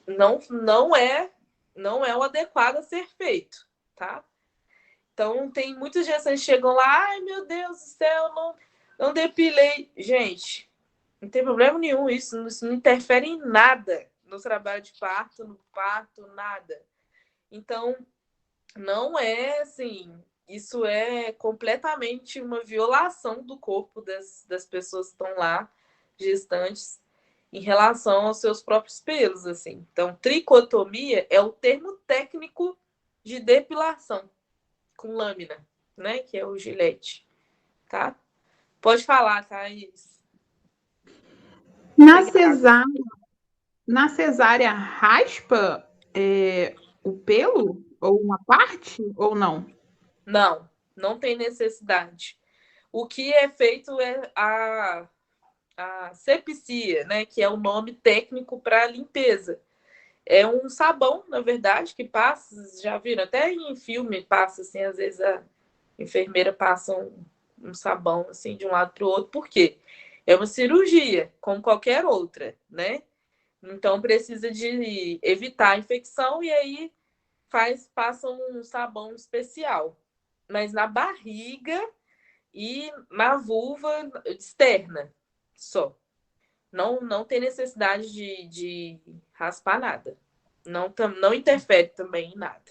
não é o adequado a ser feito, tá? Então, tem muitas gestantes que chegam lá, ai, meu Deus do céu, não depilei. Gente, não tem problema nenhum, isso não interfere em nada no trabalho de parto, no parto, nada. Então, não é assim, isso é completamente uma violação do corpo das pessoas que estão lá, gestantes, em relação aos seus próprios pelos, assim. Então, tricotomia é o termo técnico de depilação com lâmina, né? Que é o gilete, tá? Pode falar, Thaís. Na cesárea raspa o pelo? Ou uma parte? Ou não? Não tem necessidade. O que é feito é a sepsia, né? Que é o nome técnico para limpeza. É um sabão, na verdade, que passa, já viram? Até em filme passa, assim, às vezes a enfermeira passa um sabão, assim, de um lado para o outro. Por quê? É uma cirurgia, como qualquer outra, né? Então, precisa de evitar a infecção e aí passa um sabão especial. Mas na barriga e na vulva externa só. Não tem necessidade de raspar nada. Não interfere também em nada.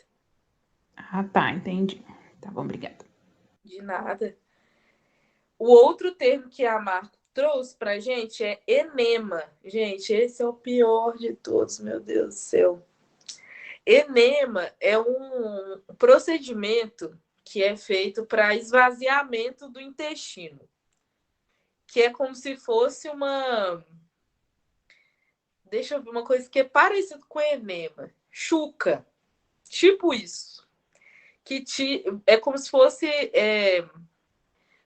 Ah, tá, entendi. Tá bom, obrigada. De nada. O outro termo que a Marco trouxe pra gente é enema. Gente, esse é o pior de todos, meu Deus do céu. Enema é um procedimento que é feito para esvaziamento do intestino. que é como se fosse uma... Deixa eu ver uma coisa que é parecida com enema. Chuca. Tipo isso. É como se fosse...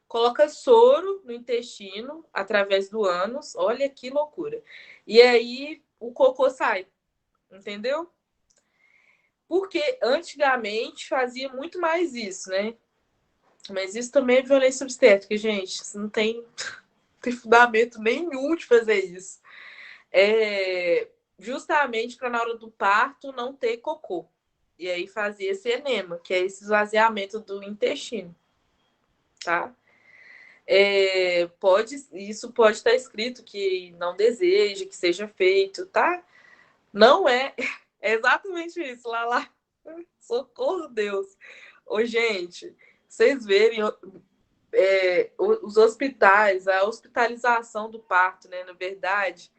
coloca soro no intestino através do ânus. Olha que loucura. E aí o cocô sai. Entendeu? Porque antigamente fazia muito mais isso, né? Mas isso também é violência obstétrica, gente. Isso não tem fundamento nenhum de fazer isso. Justamente para na hora do parto não ter cocô. E aí fazia esse enema, que é esse esvaziamento do intestino. Tá? Isso pode estar escrito que não deseja que seja feito, tá? Não é exatamente isso, lá. Socorro, Deus. Ô, gente, vocês verem os hospitais, a hospitalização do parto, né? Na verdade,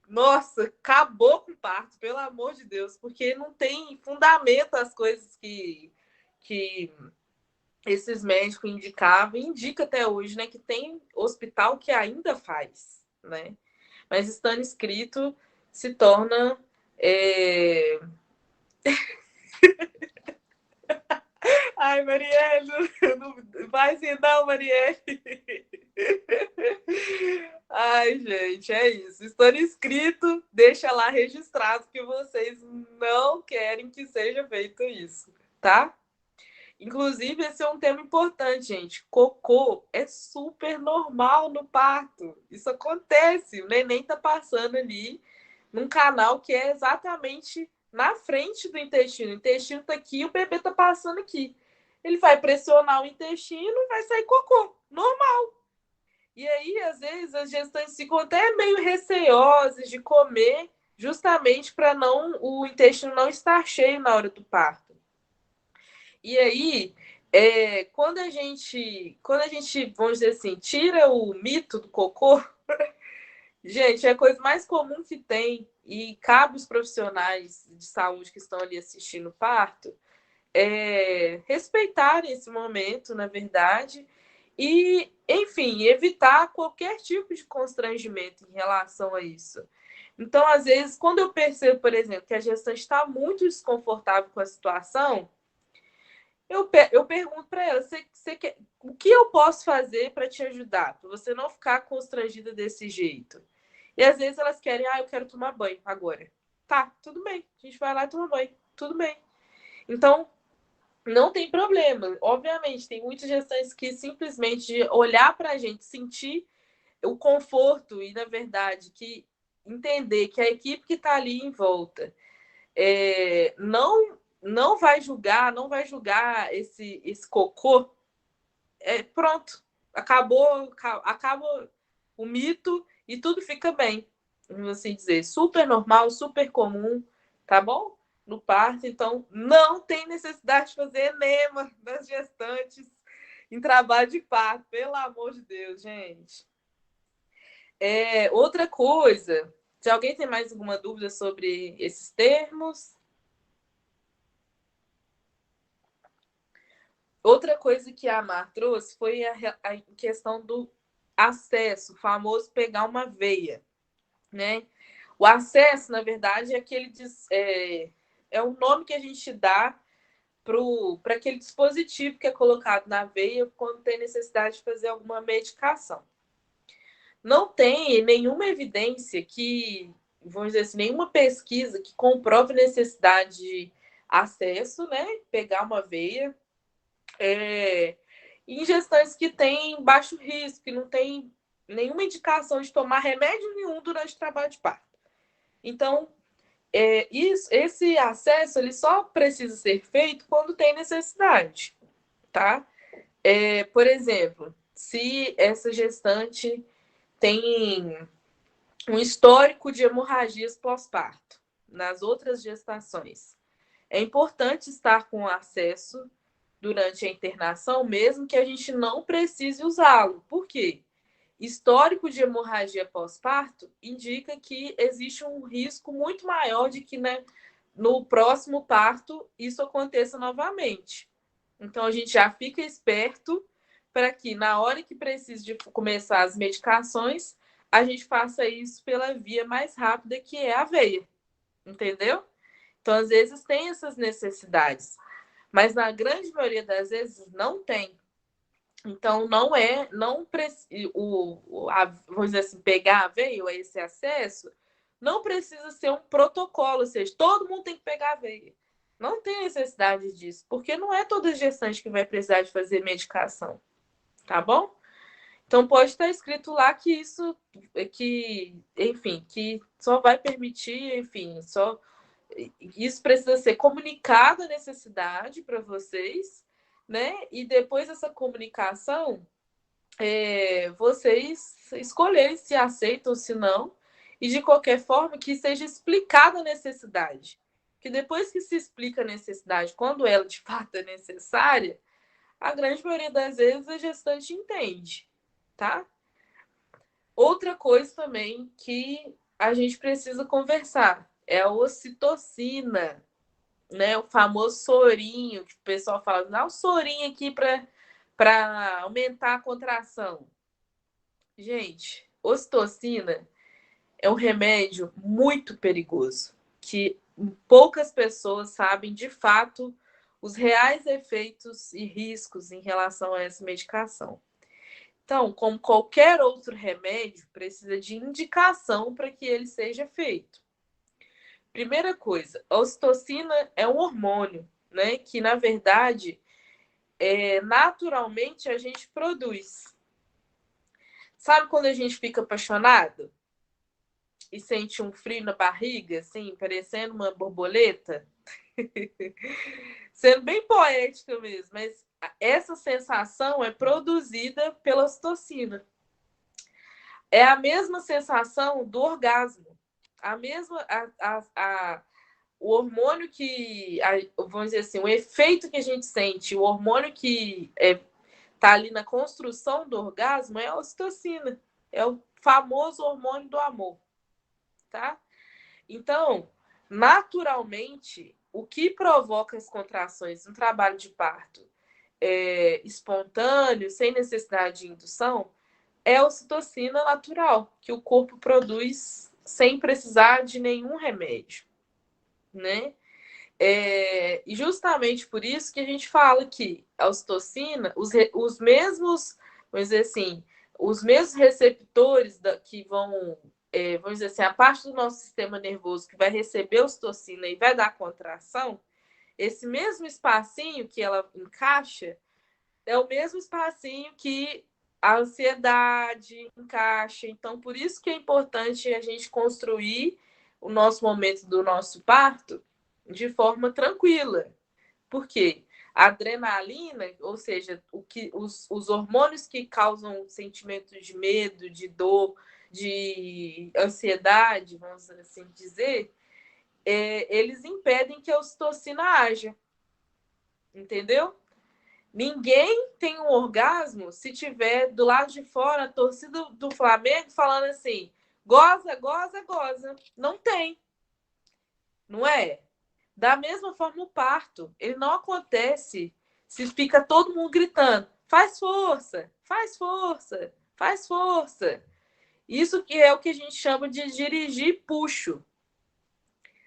nossa, acabou com o parto, pelo amor de Deus, porque não tem fundamento as coisas que esses médicos indicavam, e indica até hoje, né? Que tem hospital que ainda faz, né? Mas estando escrito, se torna... Ai, Marielle, não vai assim não, Marielle. Ai, gente, é isso. Estando inscrito, deixa lá registrado que vocês não querem que seja feito isso, tá? Inclusive, esse é um tema importante, gente. Cocô é super normal no parto. Isso acontece. O neném tá passando ali num canal que é exatamente na frente do intestino. O intestino tá aqui, o bebê tá passando aqui. Ele vai pressionar o intestino e vai sair cocô. Normal. E aí, às vezes, as gestantes ficam até meio receosas de comer, justamente para o intestino não estar cheio na hora do parto. E aí, quando a gente, vamos dizer assim, tira o mito do cocô, gente, é a coisa mais comum que tem, e cabe os profissionais de saúde que estão ali assistindo o parto respeitarem esse momento, na verdade, e, enfim, evitar qualquer tipo de constrangimento em relação a isso. Então, às vezes, quando eu percebo, por exemplo, que a gestante está muito desconfortável com a situação, eu pergunto para ela, o que eu posso fazer para te ajudar, para você não ficar constrangida desse jeito? E às vezes elas querem, eu quero tomar banho agora. Tá, tudo bem, a gente vai lá e toma banho, tudo bem. Então, não tem problema. Obviamente, tem muitas gestantes que simplesmente olhar para a gente, sentir o conforto e, na verdade, que entender que a equipe que está ali em volta não vai julgar, esse cocô. Pronto, acaba o mito e tudo fica bem, vamos assim dizer. Super normal, super comum, tá bom? No parto, então não tem necessidade de fazer enema das gestantes em trabalho de parto, pelo amor de Deus, gente. Outra coisa, se alguém tem mais alguma dúvida sobre esses termos? Outra coisa que a Mar trouxe foi a questão do acesso, o famoso pegar uma veia, né? O acesso, na verdade, é o nome que a gente dá para aquele dispositivo que é colocado na veia quando tem necessidade de fazer alguma medicação. Não tem nenhuma evidência vamos dizer assim, nenhuma pesquisa que comprove necessidade de acesso, né? Pegar uma veia. Em gestantes que têm baixo risco, que não tem nenhuma indicação de tomar remédio nenhum durante o trabalho de parto. Então, esse acesso ele só precisa ser feito quando tem necessidade, tá? Por exemplo, se essa gestante tem um histórico de hemorragias pós-parto nas outras gestações, é importante estar com acesso durante a internação, mesmo que a gente não precise usá-lo. Por quê? Histórico de hemorragia pós-parto indica que existe um risco muito maior de que, né, no próximo parto isso aconteça novamente. Então, a gente já fica esperto para que na hora que precise de começar as medicações, a gente faça isso pela via mais rápida, que é a veia, entendeu? Então, às vezes tem essas necessidades, mas na grande maioria das vezes não tem. Então, vamos dizer assim, pegar a veia ou esse acesso, não precisa ser um protocolo, ou seja, todo mundo tem que pegar a veia. Não tem necessidade disso, porque não é toda gestante que vai precisar de fazer medicação, tá bom? Então, pode estar escrito lá que isso, enfim, que só vai permitir, enfim, isso precisa ser comunicado a necessidade para vocês, né? E depois dessa comunicação, vocês escolherem se aceitam ou se não, e de qualquer forma que seja explicada a necessidade. Que depois que se explica a necessidade, quando ela de fato é necessária, a grande maioria das vezes a gestante entende, tá? Outra coisa também que a gente precisa conversar é a ocitocina, né? O famoso sorinho, que o pessoal fala, dá um sorinho aqui para aumentar a contração. Gente, ocitocina é um remédio muito perigoso, que poucas pessoas sabem de fato os reais efeitos e riscos em relação a essa medicação. Então, como qualquer outro remédio, precisa de indicação para que ele seja feito. Primeira coisa, a ocitocina é um hormônio, né? Que, na verdade, naturalmente a gente produz. Sabe quando a gente fica apaixonado e sente um frio na barriga, assim, parecendo uma borboleta? Sendo bem poética mesmo, mas essa sensação é produzida pela ocitocina. É a mesma sensação do orgasmo. A mesma. O hormônio vamos dizer assim, o efeito que a gente sente, o hormônio que está ali na construção do orgasmo é a ocitocina. É o famoso hormônio do amor. Tá? Então, naturalmente, o que provoca as contrações no trabalho de parto espontâneo, sem necessidade de indução, é a ocitocina natural, que o corpo produz sem precisar de nenhum remédio, né? E justamente por isso que a gente fala que a ocitocina, os mesmos, vamos dizer assim, os mesmos receptores que vão, vamos dizer assim, a parte do nosso sistema nervoso que vai receber a ocitocina e vai dar contração, esse mesmo espacinho que ela encaixa é o mesmo espacinho que a ansiedade encaixa. Então, por isso que é importante a gente construir o nosso momento do nosso parto de forma tranquila. Por quê? A adrenalina, ou seja, os hormônios que causam sentimentos de medo, de dor, de ansiedade, vamos assim dizer, eles impedem que a ocitocina haja. Entendeu? Ninguém tem um orgasmo se tiver do lado de fora a torcida do Flamengo falando assim, goza, goza, goza. Não tem. Não é? Da mesma forma, o parto, ele não acontece se fica todo mundo gritando, faz força, faz força, faz força. Isso que é o que a gente chama de dirigir puxo,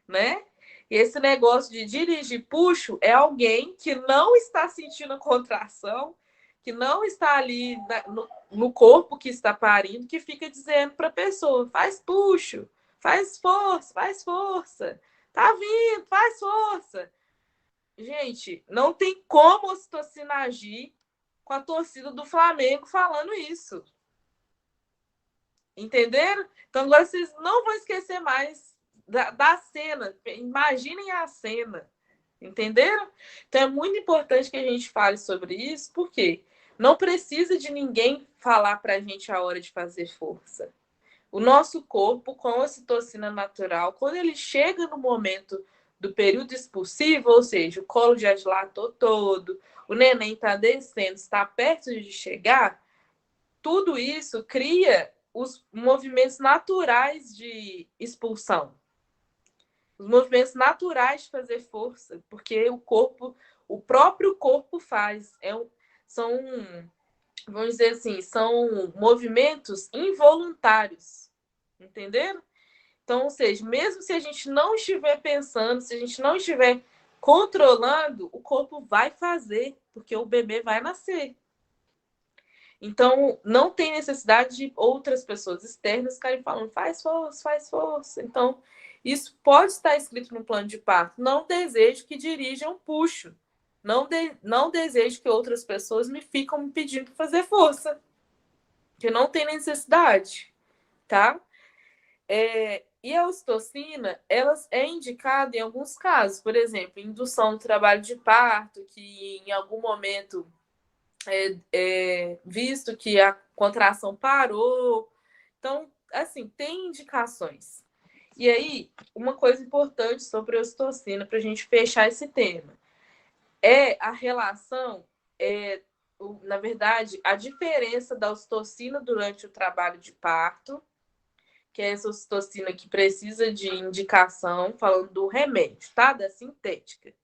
né? E esse negócio de dirigir puxo é alguém que não está sentindo a contração, que não está ali no corpo que está parindo, que fica dizendo para a pessoa, faz puxo, faz força, tá vindo, faz força. Gente, não tem como a ocitocina agir com a torcida do Flamengo falando isso. Entenderam? Então agora vocês não vão esquecer mais da cena. Imaginem a cena. Entenderam? Então é muito importante que a gente fale sobre isso, porque não precisa de ninguém falar para a gente a hora de fazer força. O nosso corpo, com a ocitocina natural, quando ele chega no momento do período expulsivo, ou seja, o colo já dilatou todo, o neném está descendo, está perto de chegar, tudo isso cria os movimentos naturais de expulsão. Os movimentos naturais de fazer força, porque o próprio corpo faz. São vamos dizer assim, são movimentos involuntários, entenderam? Então, ou seja, mesmo se a gente não estiver pensando, se a gente não estiver controlando, o corpo vai fazer, porque o bebê vai nascer. Então, não tem necessidade de outras pessoas externas ficarem falando, faz força, faz força. Então, isso pode estar escrito no plano de parto. Não desejo que dirijam puxo. Não desejo que outras pessoas me ficam me pedindo para fazer força. Que não tem necessidade, tá? E a ocitocina, ela é indicada em alguns casos. Por exemplo, indução do trabalho de parto, que em algum momento visto que a contração parou. Então, assim, tem indicações. E aí, uma coisa importante sobre a ocitocina, para a gente fechar esse tema, é a relação, na verdade, a diferença da ocitocina durante o trabalho de parto, que é essa ocitocina que precisa de indicação, falando do remédio, tá? Da sintética.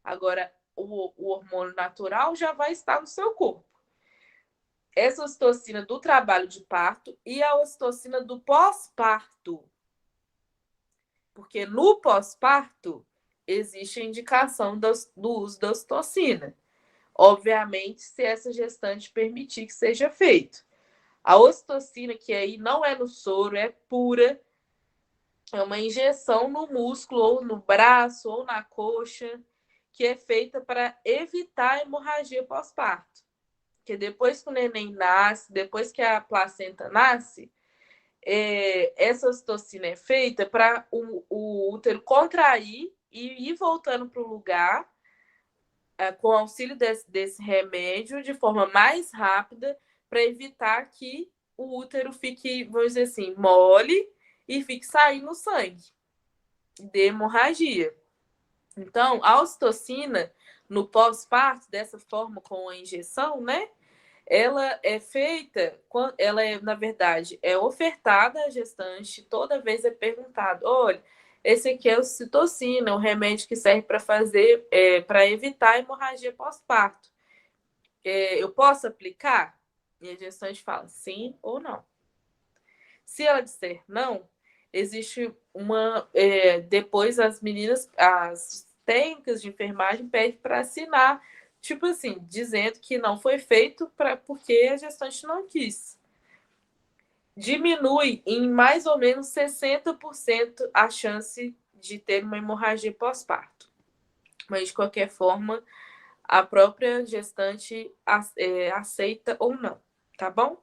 Agora, o hormônio natural já vai estar no seu corpo. Essa ocitocina do trabalho de parto e a ocitocina do pós-parto. Porque no pós-parto existe a indicação do uso da ocitocina. Obviamente, se essa gestante permitir que seja feito. A ocitocina, que aí não é no soro, é pura, é uma injeção no músculo, ou no braço, ou na coxa, que é feita para evitar a hemorragia pós-parto. Porque depois que o neném nasce, depois que a placenta nasce, essa ocitocina é feita para o útero contrair e ir voltando para o lugar, com auxílio desse remédio, de forma mais rápida, para evitar que o útero fique, vamos dizer assim, mole e fique saindo sangue de hemorragia. Então, a ocitocina, no pós-parto, dessa forma, com a injeção, né? Ela é feita, na verdade, é ofertada à gestante, toda vez é perguntado, olha, esse aqui é o ocitocina, um remédio que serve para fazer, para evitar a hemorragia pós-parto. Eu posso aplicar? E a gestante fala sim ou não. Se ela disser não, existe depois as meninas, as técnicas de enfermagem pedem para assinar, tipo assim, dizendo que não foi feito porque a gestante não quis. Diminui em mais ou menos 60% a chance de ter uma hemorragia pós-parto. Mas, de qualquer forma, a própria gestante aceita ou não, tá bom?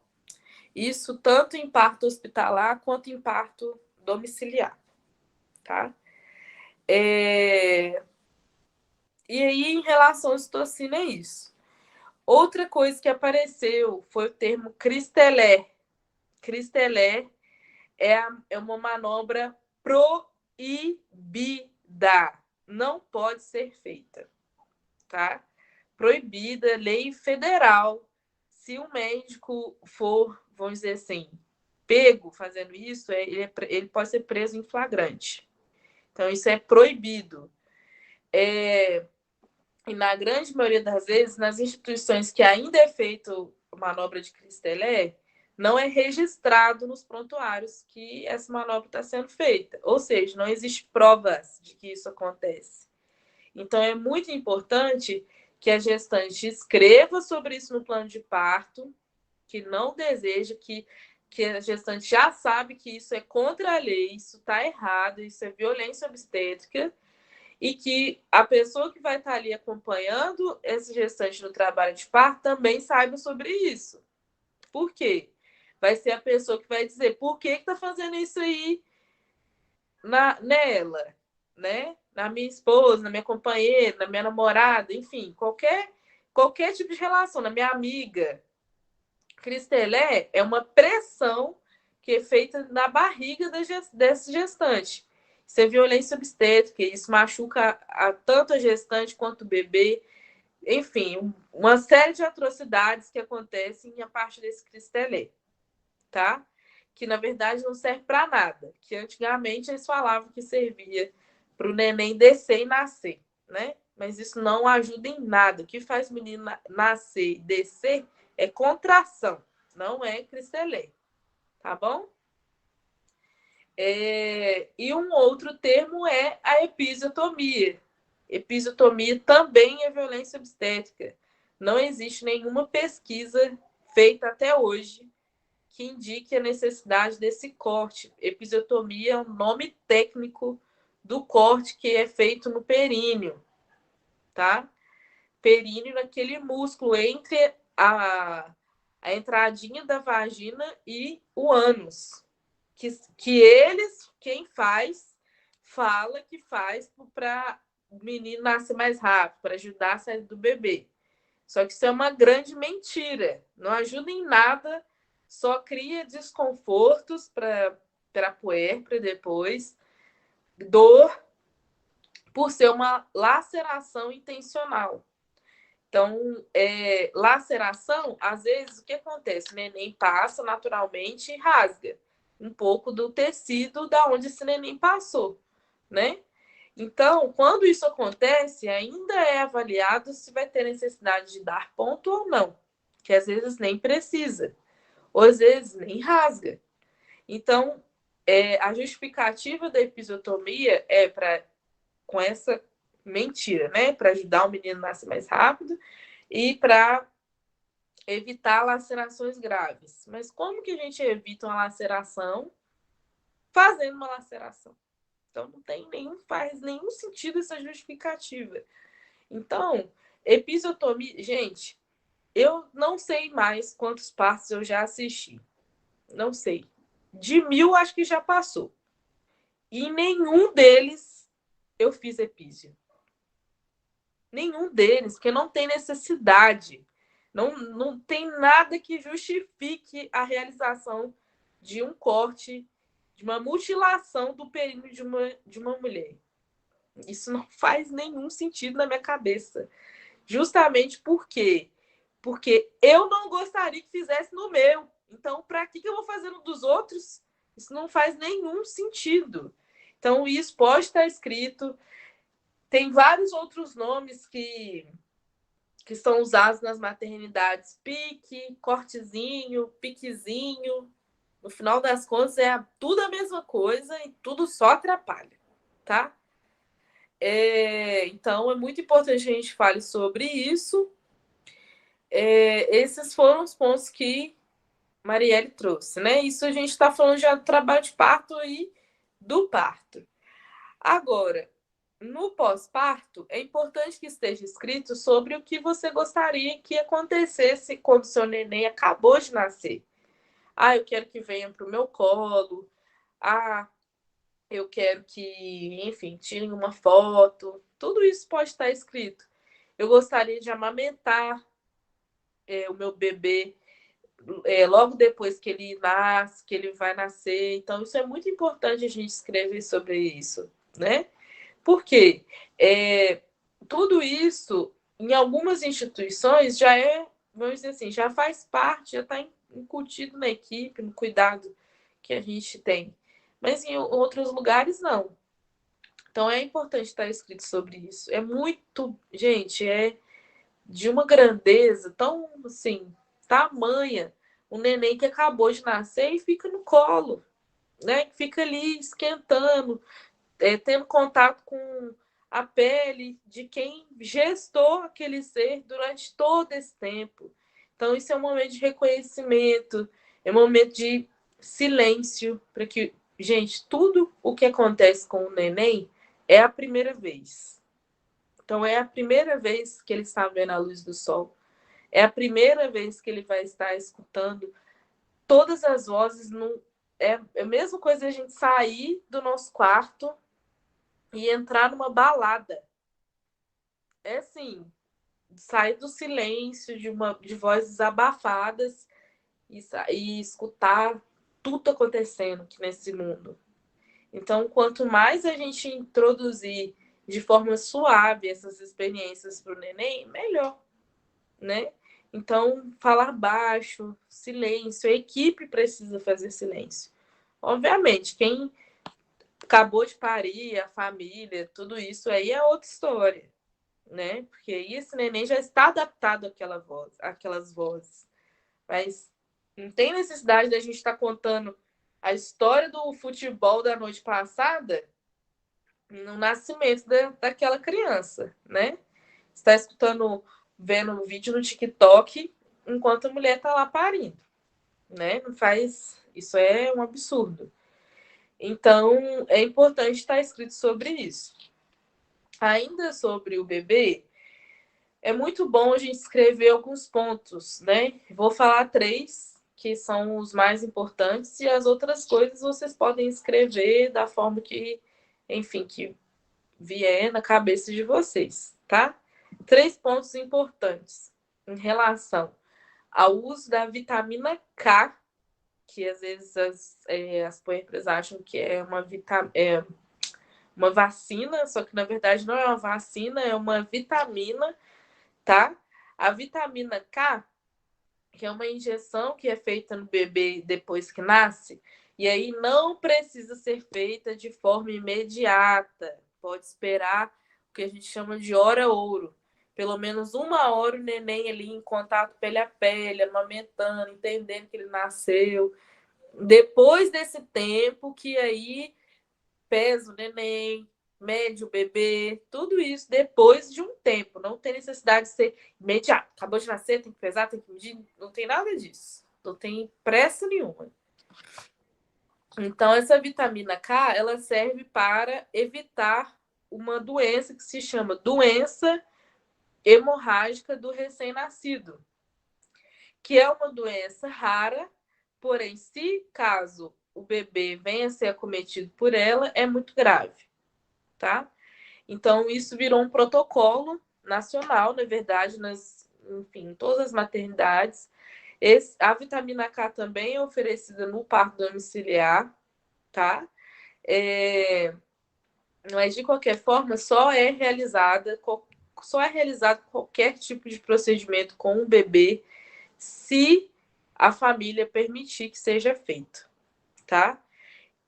Isso tanto em parto hospitalar quanto em parto domiciliar, tá? E aí, em relação à ocitocina, é isso. Outra coisa que apareceu foi o termo Cristelé. Cristelé é uma manobra proibida. Não pode ser feita, tá? Proibida, lei federal. Se um médico for, vamos dizer assim, pego fazendo isso, ele pode ser preso em flagrante. Então, isso é proibido. E na grande maioria das vezes, nas instituições que ainda é feito manobra de Cristelé, não é registrado nos prontuários que essa manobra está sendo feita. Ou seja, não existe provas de que isso acontece. Então, é muito importante que a gestante escreva sobre isso no plano de parto, que não deseja, que a gestante já sabe que isso é contra a lei, isso está errado, isso é violência obstétrica, e que a pessoa que vai estar ali acompanhando esse gestante no trabalho de parto também saiba sobre isso. Por quê? Vai ser a pessoa que vai dizer por que está fazendo isso aí nela, né? Na minha esposa, na minha companheira, na minha namorada, enfim, qualquer tipo de relação, na minha amiga. Cristelé é uma pressão que é feita na barriga dessa gestante. Isso é violência obstétrica, isso machuca tanto a gestante quanto o bebê. Enfim, uma série de atrocidades que acontecem a partir desse Cristelé, tá? Que, na verdade, não serve para nada. Que antigamente eles falavam que servia para o neném descer e nascer, né? Mas isso não ajuda em nada. O que faz o menino nascer e descer É contração, não é cristelé, tá bom? E um outro termo é a episiotomia. Episiotomia também é violência obstétrica. Não existe nenhuma pesquisa feita até hoje que indique a necessidade desse corte. Episiotomia é o nome técnico do corte que é feito no períneo, tá? Períneo naquele músculo entre a entradinha da vagina e o ânus. Que eles, quem faz, fala que faz para o menino nascer mais rápido, para ajudar a sair do bebê. Só que isso é uma grande mentira. Não ajuda em nada, só cria desconfortos para a puérpera depois, dor, por ser uma laceração intencional. Então, laceração, às vezes, o que acontece? O neném passa naturalmente e rasga um pouco do tecido da onde esse neném passou, né? Então, quando isso acontece, ainda é avaliado se vai ter necessidade de dar ponto ou não, que às vezes nem precisa, ou às vezes nem rasga. Então, a justificativa da episiotomia é com essa mentira, né? Para ajudar o menino a nascer mais rápido e para evitar lacerações graves. Mas como que a gente evita uma laceração fazendo uma laceração? Então não faz nenhum sentido essa justificativa. Então, episiotomia, gente, eu não sei mais quantos partos eu já assisti. Não sei. De 1000, acho que já passou. E nenhum deles eu fiz epísio. Nenhum deles, porque não tem necessidade. Não tem nada que justifique a realização de um corte, de uma mutilação do períneo de uma mulher. Isso não faz nenhum sentido na minha cabeça. Justamente porque eu não gostaria que fizesse no meu. Então, para que eu vou fazer no dos outros? Isso não faz nenhum sentido. Então, isso pode estar escrito. Tem vários outros nomes que são usados nas maternidades. Pique, cortezinho, piquezinho. No final das contas, é tudo a mesma coisa e tudo só atrapalha, tá? Então, é muito importante que a gente fale sobre isso. Esses foram os pontos que Marielle trouxe, né? Isso a gente está falando já do trabalho de parto e do parto. Agora, no pós-parto, é importante que esteja escrito sobre o que você gostaria que acontecesse quando seu neném acabou de nascer. Eu quero que venha para o meu colo. Eu quero que, enfim, tirem uma foto. Tudo isso pode estar escrito. Eu gostaria de amamentar o meu bebê logo depois que ele nasce, que ele vai nascer. Então, isso é muito importante a gente escrever sobre isso, né? Por quê? Tudo isso, em algumas instituições, vamos dizer assim, já faz parte, já está incutido na equipe, no cuidado que a gente tem. Mas em outros lugares, não. Então, é importante estar escrito sobre isso. É muito, gente, de uma grandeza tão, assim, tamanha. Um neném que acabou de nascer e fica no colo, né? Fica ali esquentando, tendo contato com a pele de quem gestou aquele ser durante todo esse tempo. Então, isso é um momento de reconhecimento, é um momento de silêncio, para que, gente, tudo o que acontece com o neném é a primeira vez. Então, é a primeira vez que ele está vendo a luz do sol. É a primeira vez que ele vai estar escutando todas as vozes. É a mesma coisa a gente sair do nosso quarto e entrar numa balada. É assim, sair do silêncio de vozes abafadas e escutar tudo acontecendo aqui nesse mundo. Então, quanto mais a gente introduzir de forma suave essas experiências para o neném, melhor, né? Então, falar baixo, silêncio, a equipe precisa fazer silêncio. Obviamente, quem acabou de parir, a família, tudo isso aí é outra história, né? Porque aí esse neném já está adaptado àquelas vozes. Mas não tem necessidade da gente estar contando a história do futebol da noite passada no nascimento daquela criança, né? Você está escutando, vendo um vídeo no TikTok enquanto a mulher está lá parindo, né? Não faz... Isso é um absurdo. Então, é importante estar escrito sobre isso. Ainda sobre o bebê, é muito bom a gente escrever alguns pontos, né? Vou falar 3, que são os mais importantes, e as outras coisas vocês podem escrever da forma que, enfim, que vier na cabeça de vocês, tá? 3 pontos importantes em relação ao uso da vitamina K, que às vezes as puérperas acham que é uma vacina, só que na verdade não é uma vacina, é uma vitamina, tá? A vitamina K, que é uma injeção que é feita no bebê depois que nasce, e aí não precisa ser feita de forma imediata. Pode esperar o que a gente chama de hora ouro. Pelo menos 1 hora o neném ali em contato pele a pele, amamentando, entendendo que ele nasceu. Depois desse tempo, que aí pesa o neném, mede o bebê, tudo isso depois de um tempo. Não tem necessidade de ser imediato. Acabou de nascer, tem que pesar, tem que medir. Não tem nada disso. Não tem pressa nenhuma. Então, essa vitamina K, ela serve para evitar uma doença que se chama doença hemorrágica do recém-nascido, que é uma doença rara, porém, se caso o bebê venha a ser acometido por ela, é muito grave, tá? Então, isso virou um protocolo nacional, na verdade, enfim, em todas as maternidades. A vitamina K também é oferecida no parto domiciliar, tá? Mas, de qualquer forma, só é realizado qualquer tipo de procedimento com o bebê se a família permitir que seja feito, tá?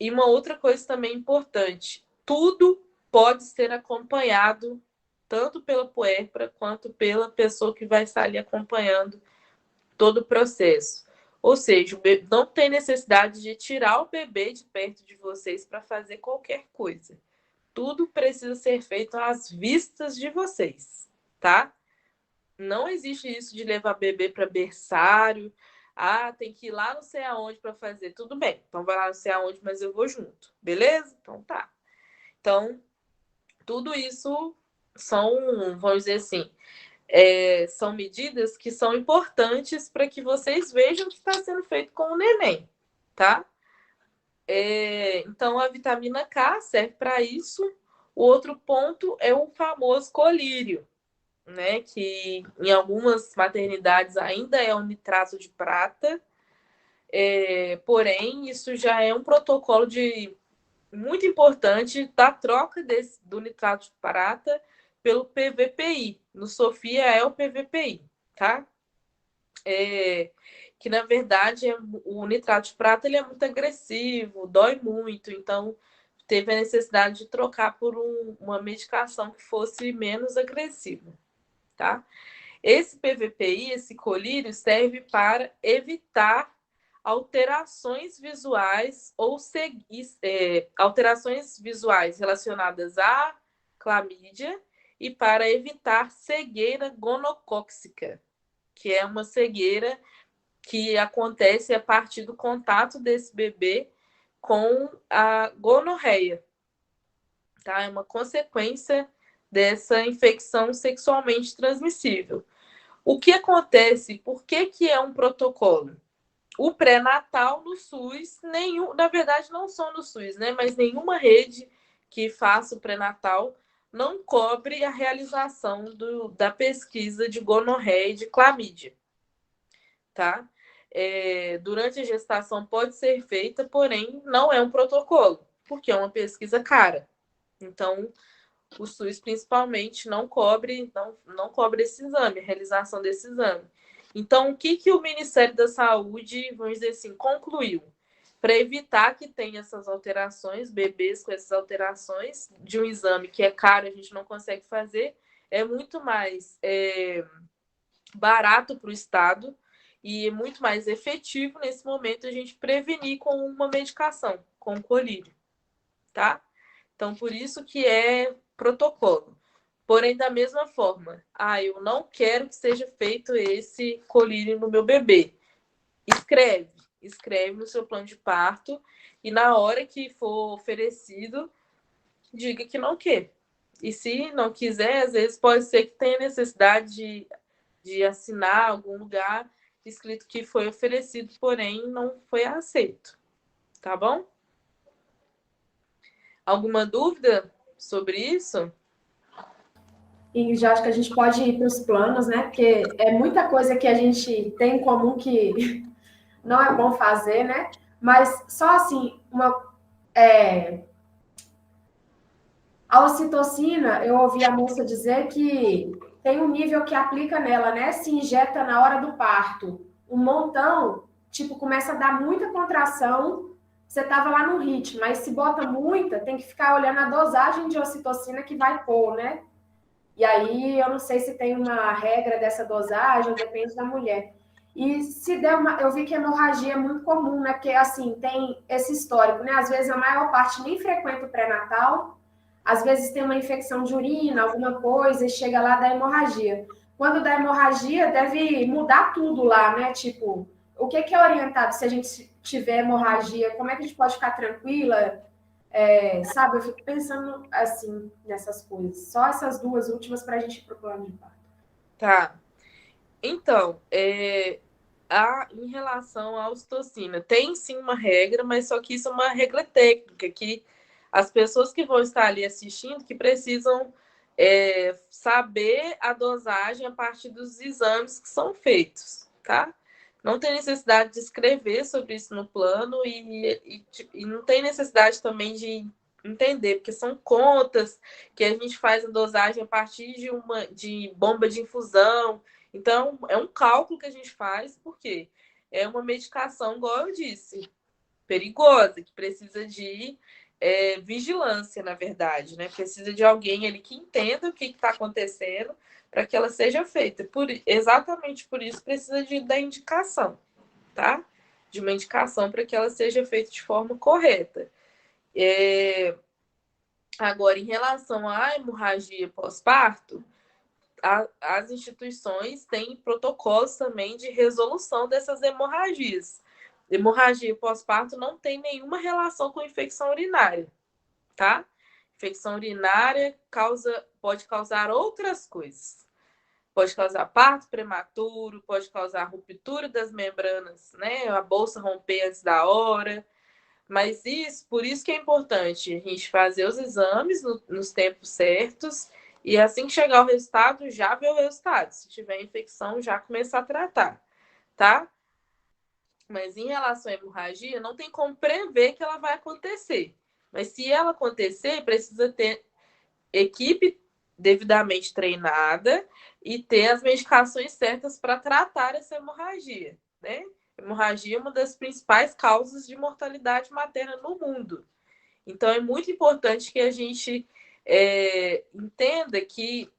E uma outra coisa também importante, tudo pode ser acompanhado tanto pela puérpera quanto pela pessoa que vai estar ali acompanhando todo o processo. Ou seja, não tem necessidade de tirar o bebê de perto de vocês para fazer qualquer coisa. Tudo precisa ser feito às vistas de vocês, tá? Não existe isso de levar bebê para berçário. Ah, tem que ir lá não sei aonde para fazer. Tudo bem, então vai lá não sei aonde, mas eu vou junto. Beleza? Então tá. Então, tudo isso são, vamos dizer assim, são medidas que são importantes para que vocês vejam o que está sendo feito com o neném, tá? Então, a vitamina K serve para isso. O outro ponto é o famoso colírio, né? Que em algumas maternidades ainda é o nitrato de prata, porém, isso já é um protocolo muito importante da troca do nitrato de prata pelo PVPI. No Sofia é o PVPI, tá? Que na verdade o nitrato de prata ele é muito agressivo, dói muito, então teve a necessidade de trocar por uma medicação que fosse menos agressiva, tá? Esse PVPI, esse colírio, serve para evitar alterações visuais alterações visuais relacionadas à clamídia e para evitar cegueira gonocóxica, que é uma cegueira que acontece a partir do contato desse bebê com a gonorreia, tá? É uma consequência dessa infecção sexualmente transmissível. O que acontece? Por que é um protocolo? O pré-natal no SUS, na verdade não só no SUS, né? Mas nenhuma rede que faça o pré-natal não cobre a realização da pesquisa de gonorreia e de clamídia, tá? Durante a gestação pode ser feita, porém não é um protocolo, porque é uma pesquisa cara. Então, o SUS principalmente não cobre esse exame, a realização desse exame. Então, o que o Ministério da Saúde, vamos dizer assim, concluiu? Para evitar que tenha essas alterações, bebês com essas alterações de um exame que é caro, a gente não consegue fazer, é muito mais barato para o Estado E é muito mais efetivo nesse momento a gente prevenir com uma medicação, com o colírio, tá? Então, por isso que é protocolo. Porém, da mesma forma, eu não quero que seja feito esse colírio no meu bebê. Escreve no seu plano de parto e na hora que for oferecido, diga que não quer. E se não quiser, às vezes pode ser que tenha necessidade de assinar algum lugar escrito que foi oferecido, porém não foi aceito. Tá bom? Alguma dúvida sobre isso? E já acho que a gente pode ir para os planos, né? Porque é muita coisa que a gente tem em comum que não é bom fazer, né? Mas só assim, a ocitocina, eu ouvi a moça dizer que tem um nível que aplica nela, né? Se injeta na hora do parto. Um montão, tipo, começa a dar muita contração, você tava lá no ritmo, mas se bota muita, tem que ficar olhando a dosagem de ocitocina que vai pôr, né? E aí eu não sei se tem uma regra dessa dosagem, depende da mulher. E se der eu vi que a hemorragia é muito comum, né? Porque assim, tem esse histórico, né? Às vezes a maior parte nem frequenta o pré-natal, às vezes tem uma infecção de urina, alguma coisa, e chega lá da hemorragia. Quando dá hemorragia, deve mudar tudo lá, né? Tipo, o que é orientado se a gente tiver hemorragia? Como é que a gente pode ficar tranquila? Sabe, eu fico pensando assim nessas coisas. Só essas duas últimas para a gente ir para o plano de parto. Tá. Então, em relação à ocitocina, tem sim uma regra, mas só que isso é uma regra técnica, que as pessoas que vão estar ali assistindo que precisam saber a dosagem a partir dos exames que são feitos, tá? Não tem necessidade de escrever sobre isso no plano e não tem necessidade também de entender, porque são contas que a gente faz a dosagem a partir de bomba de infusão. Então, é um cálculo que a gente faz, porque é uma medicação, igual eu disse, perigosa, que precisa de vigilância, na verdade, né? Precisa de alguém ali que entenda o que está acontecendo para que ela seja feita. Exatamente por isso precisa da indicação, tá? De uma indicação para que ela seja feita de forma correta. Agora, em relação à hemorragia pós-parto, as instituições têm protocolos também de resolução dessas hemorragias. Hemorragia pós-parto não tem nenhuma relação com infecção urinária, tá? Infecção urinária pode causar outras coisas. Pode causar parto prematuro, pode causar ruptura das membranas, né? A bolsa romper antes da hora. Mas por isso que é importante a gente fazer os exames nos tempos certos e assim que chegar o resultado, já ver o resultado. Se tiver infecção, já começar a tratar, tá? Mas em relação à hemorragia, não tem como prever que ela vai acontecer. Mas se ela acontecer, precisa ter equipe devidamente treinada e ter as medicações certas para tratar essa hemorragia, né? Hemorragia é uma das principais causas de mortalidade materna no mundo. Então, é muito importante que a gente entenda que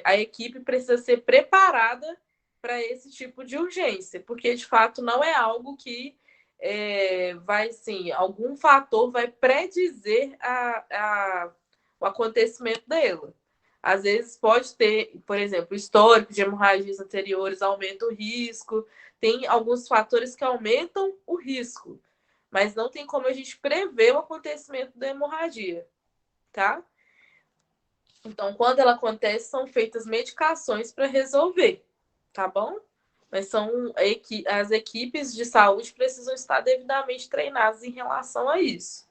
a equipe precisa ser preparada para esse tipo de urgência, porque, de fato, não é algo que vai, sim, algum fator vai predizer o acontecimento dela. Às vezes pode ter, por exemplo, histórico de hemorragias anteriores aumenta o risco, tem alguns fatores que aumentam o risco, mas não tem como a gente prever o acontecimento da hemorragia, tá? Então, quando ela acontece, são feitas medicações para resolver, tá bom? Mas as equipes de saúde precisam estar devidamente treinadas em relação a isso.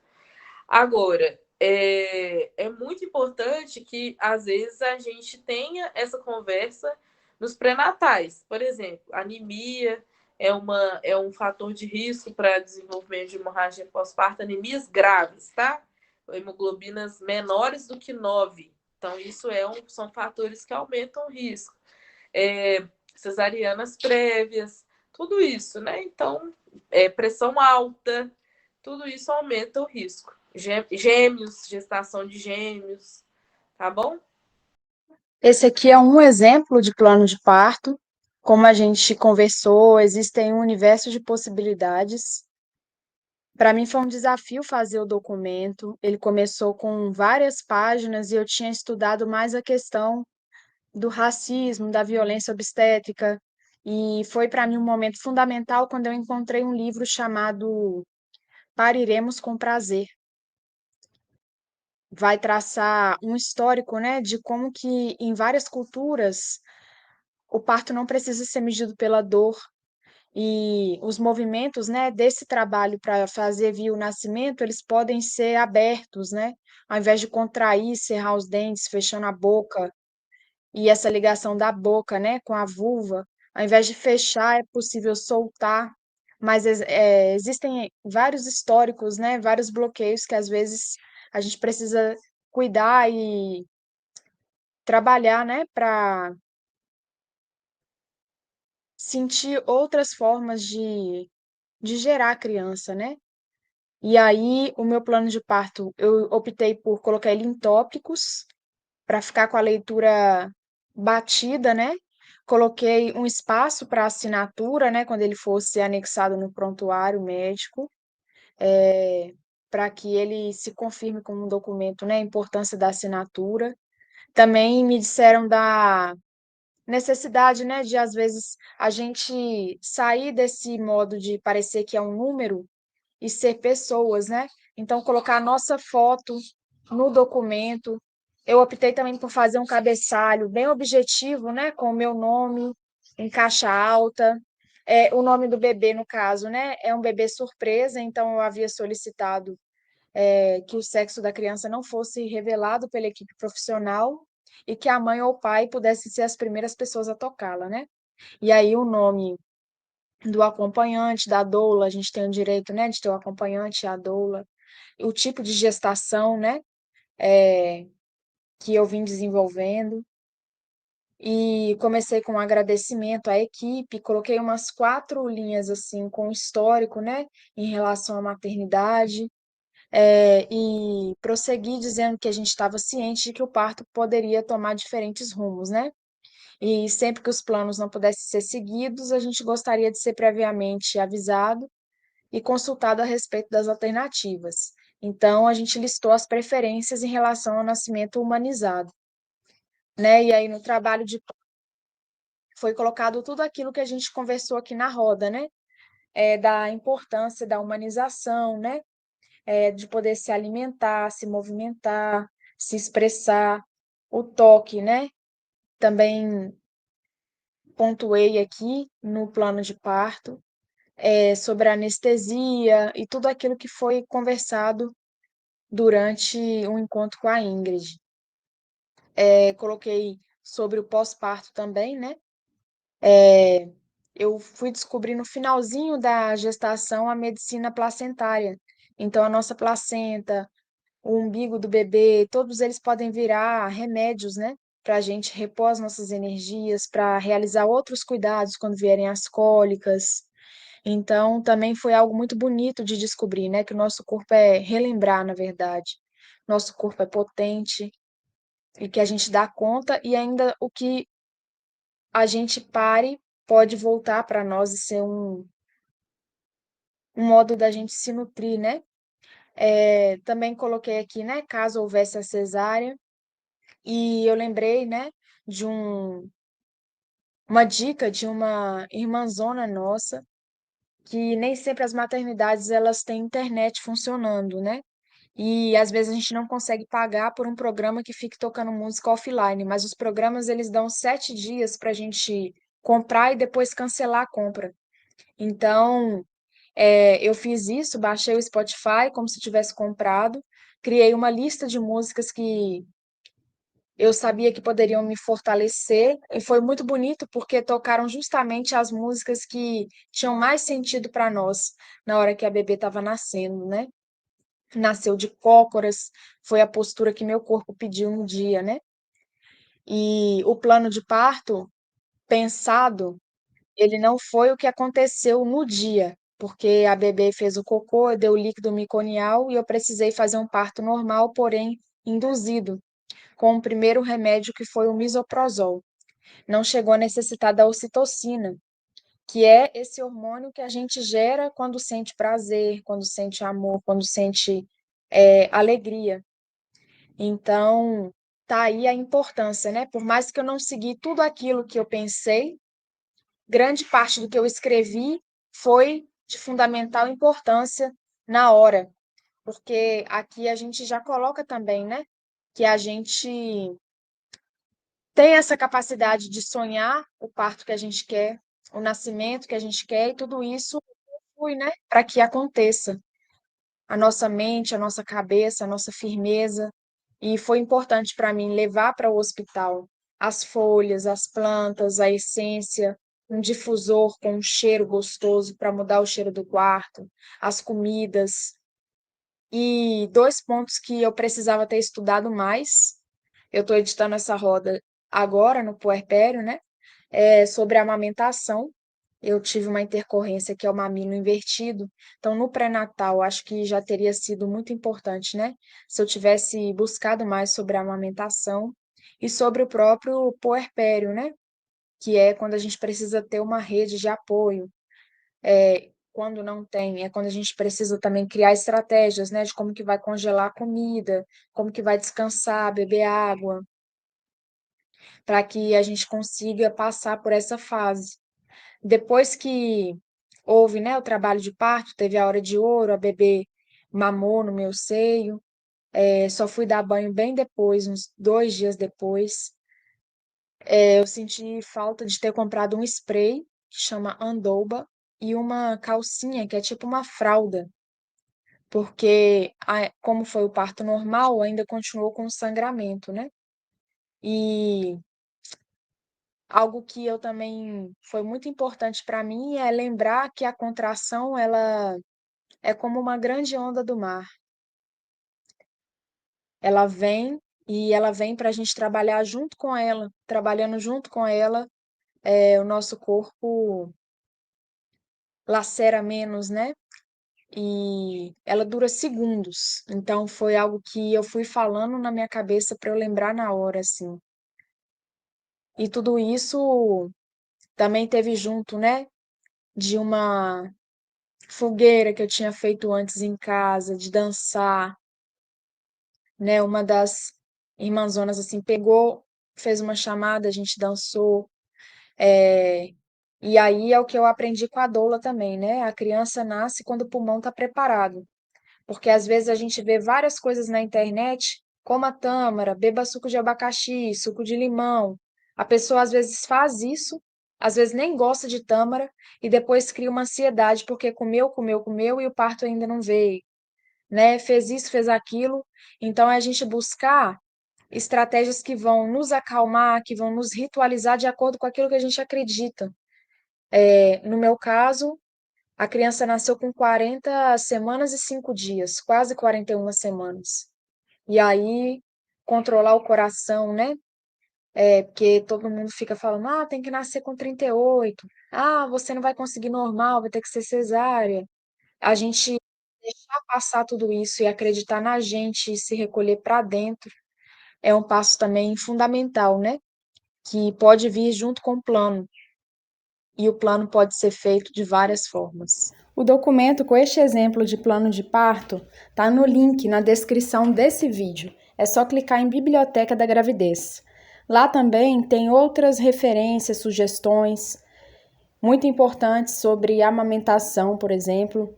Agora, é muito importante que, às vezes, a gente tenha essa conversa nos pré-natais. Por exemplo, anemia é um fator de risco para desenvolvimento de hemorragia pós-parto, anemias graves, tá? Hemoglobinas menores do que 9. Então, isso são fatores que aumentam o risco. Cesarianas prévias, tudo isso, né? Então, pressão alta, tudo isso aumenta o risco. Gêmeos, gestação de gêmeos, tá bom? Esse aqui é um exemplo de plano de parto, como a gente conversou, existem um universo de possibilidades. Para mim foi um desafio fazer o documento. Ele começou com várias páginas e eu tinha estudado mais a questão do racismo, da violência obstétrica. E foi para mim um momento fundamental quando eu encontrei um livro chamado Pariremos com Prazer. Vai traçar um histórico, né, de como que em várias culturas o parto não precisa ser medido pela dor e os movimentos, né, desse trabalho para fazer vir o nascimento, eles podem ser abertos, né, ao invés de contrair, cerrar os dentes, fechando a boca, e essa ligação da boca, né, com a vulva, ao invés de fechar, é possível soltar, mas existem vários históricos, né, vários bloqueios que às vezes a gente precisa cuidar e trabalhar, né, para sentir outras formas de gerar a criança, né? E aí, o meu plano de parto, eu optei por colocar ele em tópicos, para ficar com a leitura batida, né? Coloquei um espaço para assinatura, né? Quando ele fosse anexado no prontuário médico, para que ele se confirme como um documento, né? A importância da assinatura. Também me disseram da necessidade, né, de às vezes a gente sair desse modo de parecer que é um número e ser pessoas, né? Então, colocar a nossa foto no documento. Eu optei também por fazer um cabeçalho bem objetivo, né? Com o meu nome em caixa alta. O nome do bebê, no caso, né? É um bebê surpresa, então eu havia solicitado que o sexo da criança não fosse revelado pela equipe profissional e que a mãe ou o pai pudessem ser as primeiras pessoas a tocá-la, né? E aí o nome do acompanhante, da doula, a gente tem o direito, né, de ter o acompanhante e a doula, o tipo de gestação, né, que eu vim desenvolvendo, e comecei com um agradecimento à equipe, coloquei umas 4 linhas, assim, com histórico, né, em relação à maternidade, e prossegui dizendo que a gente estava ciente de que o parto poderia tomar diferentes rumos, né, e sempre que os planos não pudessem ser seguidos, a gente gostaria de ser previamente avisado e consultado a respeito das alternativas. Então, a gente listou as preferências em relação ao nascimento humanizado, né? E aí, no trabalho de foi colocado tudo aquilo que a gente conversou aqui na roda, né? Da importância da humanização, né? De poder se alimentar, se movimentar, se expressar, o toque, né? Também pontuei aqui no plano de parto, sobre a anestesia e tudo aquilo que foi conversado durante um encontro com a Ingrid. Coloquei sobre o pós-parto também, né? Eu fui descobrir no finalzinho da gestação a medicina placentária. Então, a nossa placenta, o umbigo do bebê, todos eles podem virar remédios, né? Para a gente repor as nossas energias, para realizar outros cuidados quando vierem as cólicas. Então, também foi algo muito bonito de descobrir, né? Que o nosso corpo relembrar, na verdade. Nosso corpo é potente, e que a gente dá conta e ainda o que a gente pare pode voltar para nós e ser um modo da gente se nutrir, né? Também coloquei aqui, né, caso houvesse a cesárea, e eu lembrei, né, de uma dica de uma irmãzona nossa, que nem sempre as maternidades elas têm internet funcionando, né? E às vezes a gente não consegue pagar por um programa que fique tocando música offline, mas os programas eles dão 7 dias para a gente comprar e depois cancelar a compra. Então, eu fiz isso, baixei o Spotify como se tivesse comprado, criei uma lista de músicas que eu sabia que poderiam me fortalecer, e foi muito bonito porque tocaram justamente as músicas que tinham mais sentido para nós na hora que a bebê estava nascendo, né? Nasceu de cócoras, foi a postura que meu corpo pediu no dia, né? E o plano de parto pensado, ele não foi o que aconteceu no dia, porque a bebê fez o cocô, deu líquido miconial e eu precisei fazer um parto normal, porém induzido, com o primeiro remédio que foi o misoprostol. não chegou a necessitar da ocitocina, que é esse hormônio que a gente gera quando sente prazer, quando sente amor, quando sente alegria. Então, tá aí a importância, né? Por mais que eu não segui tudo aquilo que eu pensei, grande parte do que eu escrevi foi de fundamental importância na hora, porque aqui a gente já coloca também, né? Que a gente tem essa capacidade de sonhar o parto que a gente quer, o nascimento que a gente quer, e tudo isso flui, né? Para que aconteça. A nossa mente, a nossa cabeça, a nossa firmeza. E foi importante para mim levar para o hospital as folhas, as plantas, a essência, um difusor com um cheiro gostoso para mudar o cheiro do quarto, as comidas. E dois pontos que eu precisava ter estudado mais. Eu estou editando essa roda agora no puerpério, né? Sobre a amamentação. Eu tive uma intercorrência que é o mamilo invertido. Então, no pré-natal, acho que já teria sido muito importante, né? Se eu tivesse buscado mais sobre a amamentação e sobre o próprio puerpério, né? Que é quando a gente precisa ter uma rede de apoio. Quando não tem, é quando a gente precisa também criar estratégias, né? De como que vai congelar a comida, como que vai descansar, beber água, para que a gente consiga passar por essa fase. Depois que houve, né, o trabalho de parto, teve a hora de ouro, a bebê mamou no meu seio, só fui dar banho bem depois, uns 2 dias depois. Eu senti falta de ter comprado um spray, que chama Andoba, e uma calcinha, que é tipo uma fralda, porque como foi o parto normal, ainda continuou com sangramento, né? E algo que eu também foi muito importante para mim é lembrar que a contração ela é como uma grande onda do mar. Ela vem e ela vem para a gente trabalhar junto com ela, trabalhando junto com ela, o nosso corpo lacera menos, né? E ela dura segundos. Então foi algo que eu fui falando na minha cabeça para eu lembrar na hora, assim. E tudo isso também teve junto, né? De uma fogueira que eu tinha feito antes em casa, de dançar, né? Uma das irmãzonas assim pegou, fez uma chamada, a gente dançou. é, E aí é o que eu aprendi com a doula também, né? A criança nasce quando o pulmão está preparado, porque às vezes a gente vê várias coisas na internet, como a tâmara, beba suco de abacaxi, suco de limão. A pessoa às vezes faz isso, às vezes nem gosta de tâmara e depois cria uma ansiedade porque comeu, comeu, comeu e o parto ainda não veio, né? Fez isso, fez aquilo. Então é a gente buscar estratégias que vão nos acalmar, que vão nos ritualizar de acordo com aquilo que a gente acredita. No meu caso, a criança nasceu com 40 semanas e 5 dias, quase 41 semanas. E aí, controlar o coração, né? Porque todo mundo fica falando, tem que nascer com 38. Você não vai conseguir normal, vai ter que ser cesárea. A gente deixar passar tudo isso e acreditar na gente e se recolher para dentro é um passo também fundamental, né? Que pode vir junto com o plano. E o plano pode ser feito de várias formas. O documento com este exemplo de plano de parto está no link na descrição desse vídeo. É só clicar em Biblioteca da Gravidez. Lá também tem outras referências, sugestões muito importantes sobre amamentação, por exemplo.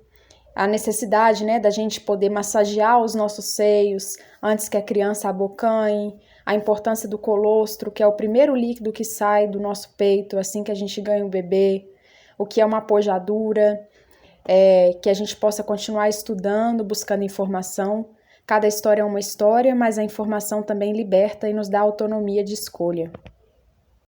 A necessidade, né, da gente poder massagear os nossos seios antes que a criança abocanhe, a importância do colostro, que é o primeiro líquido que sai do nosso peito assim que a gente ganha o bebê, o que é uma pojadura, que a gente possa continuar estudando, buscando informação. Cada história é uma história, mas a informação também liberta e nos dá autonomia de escolha.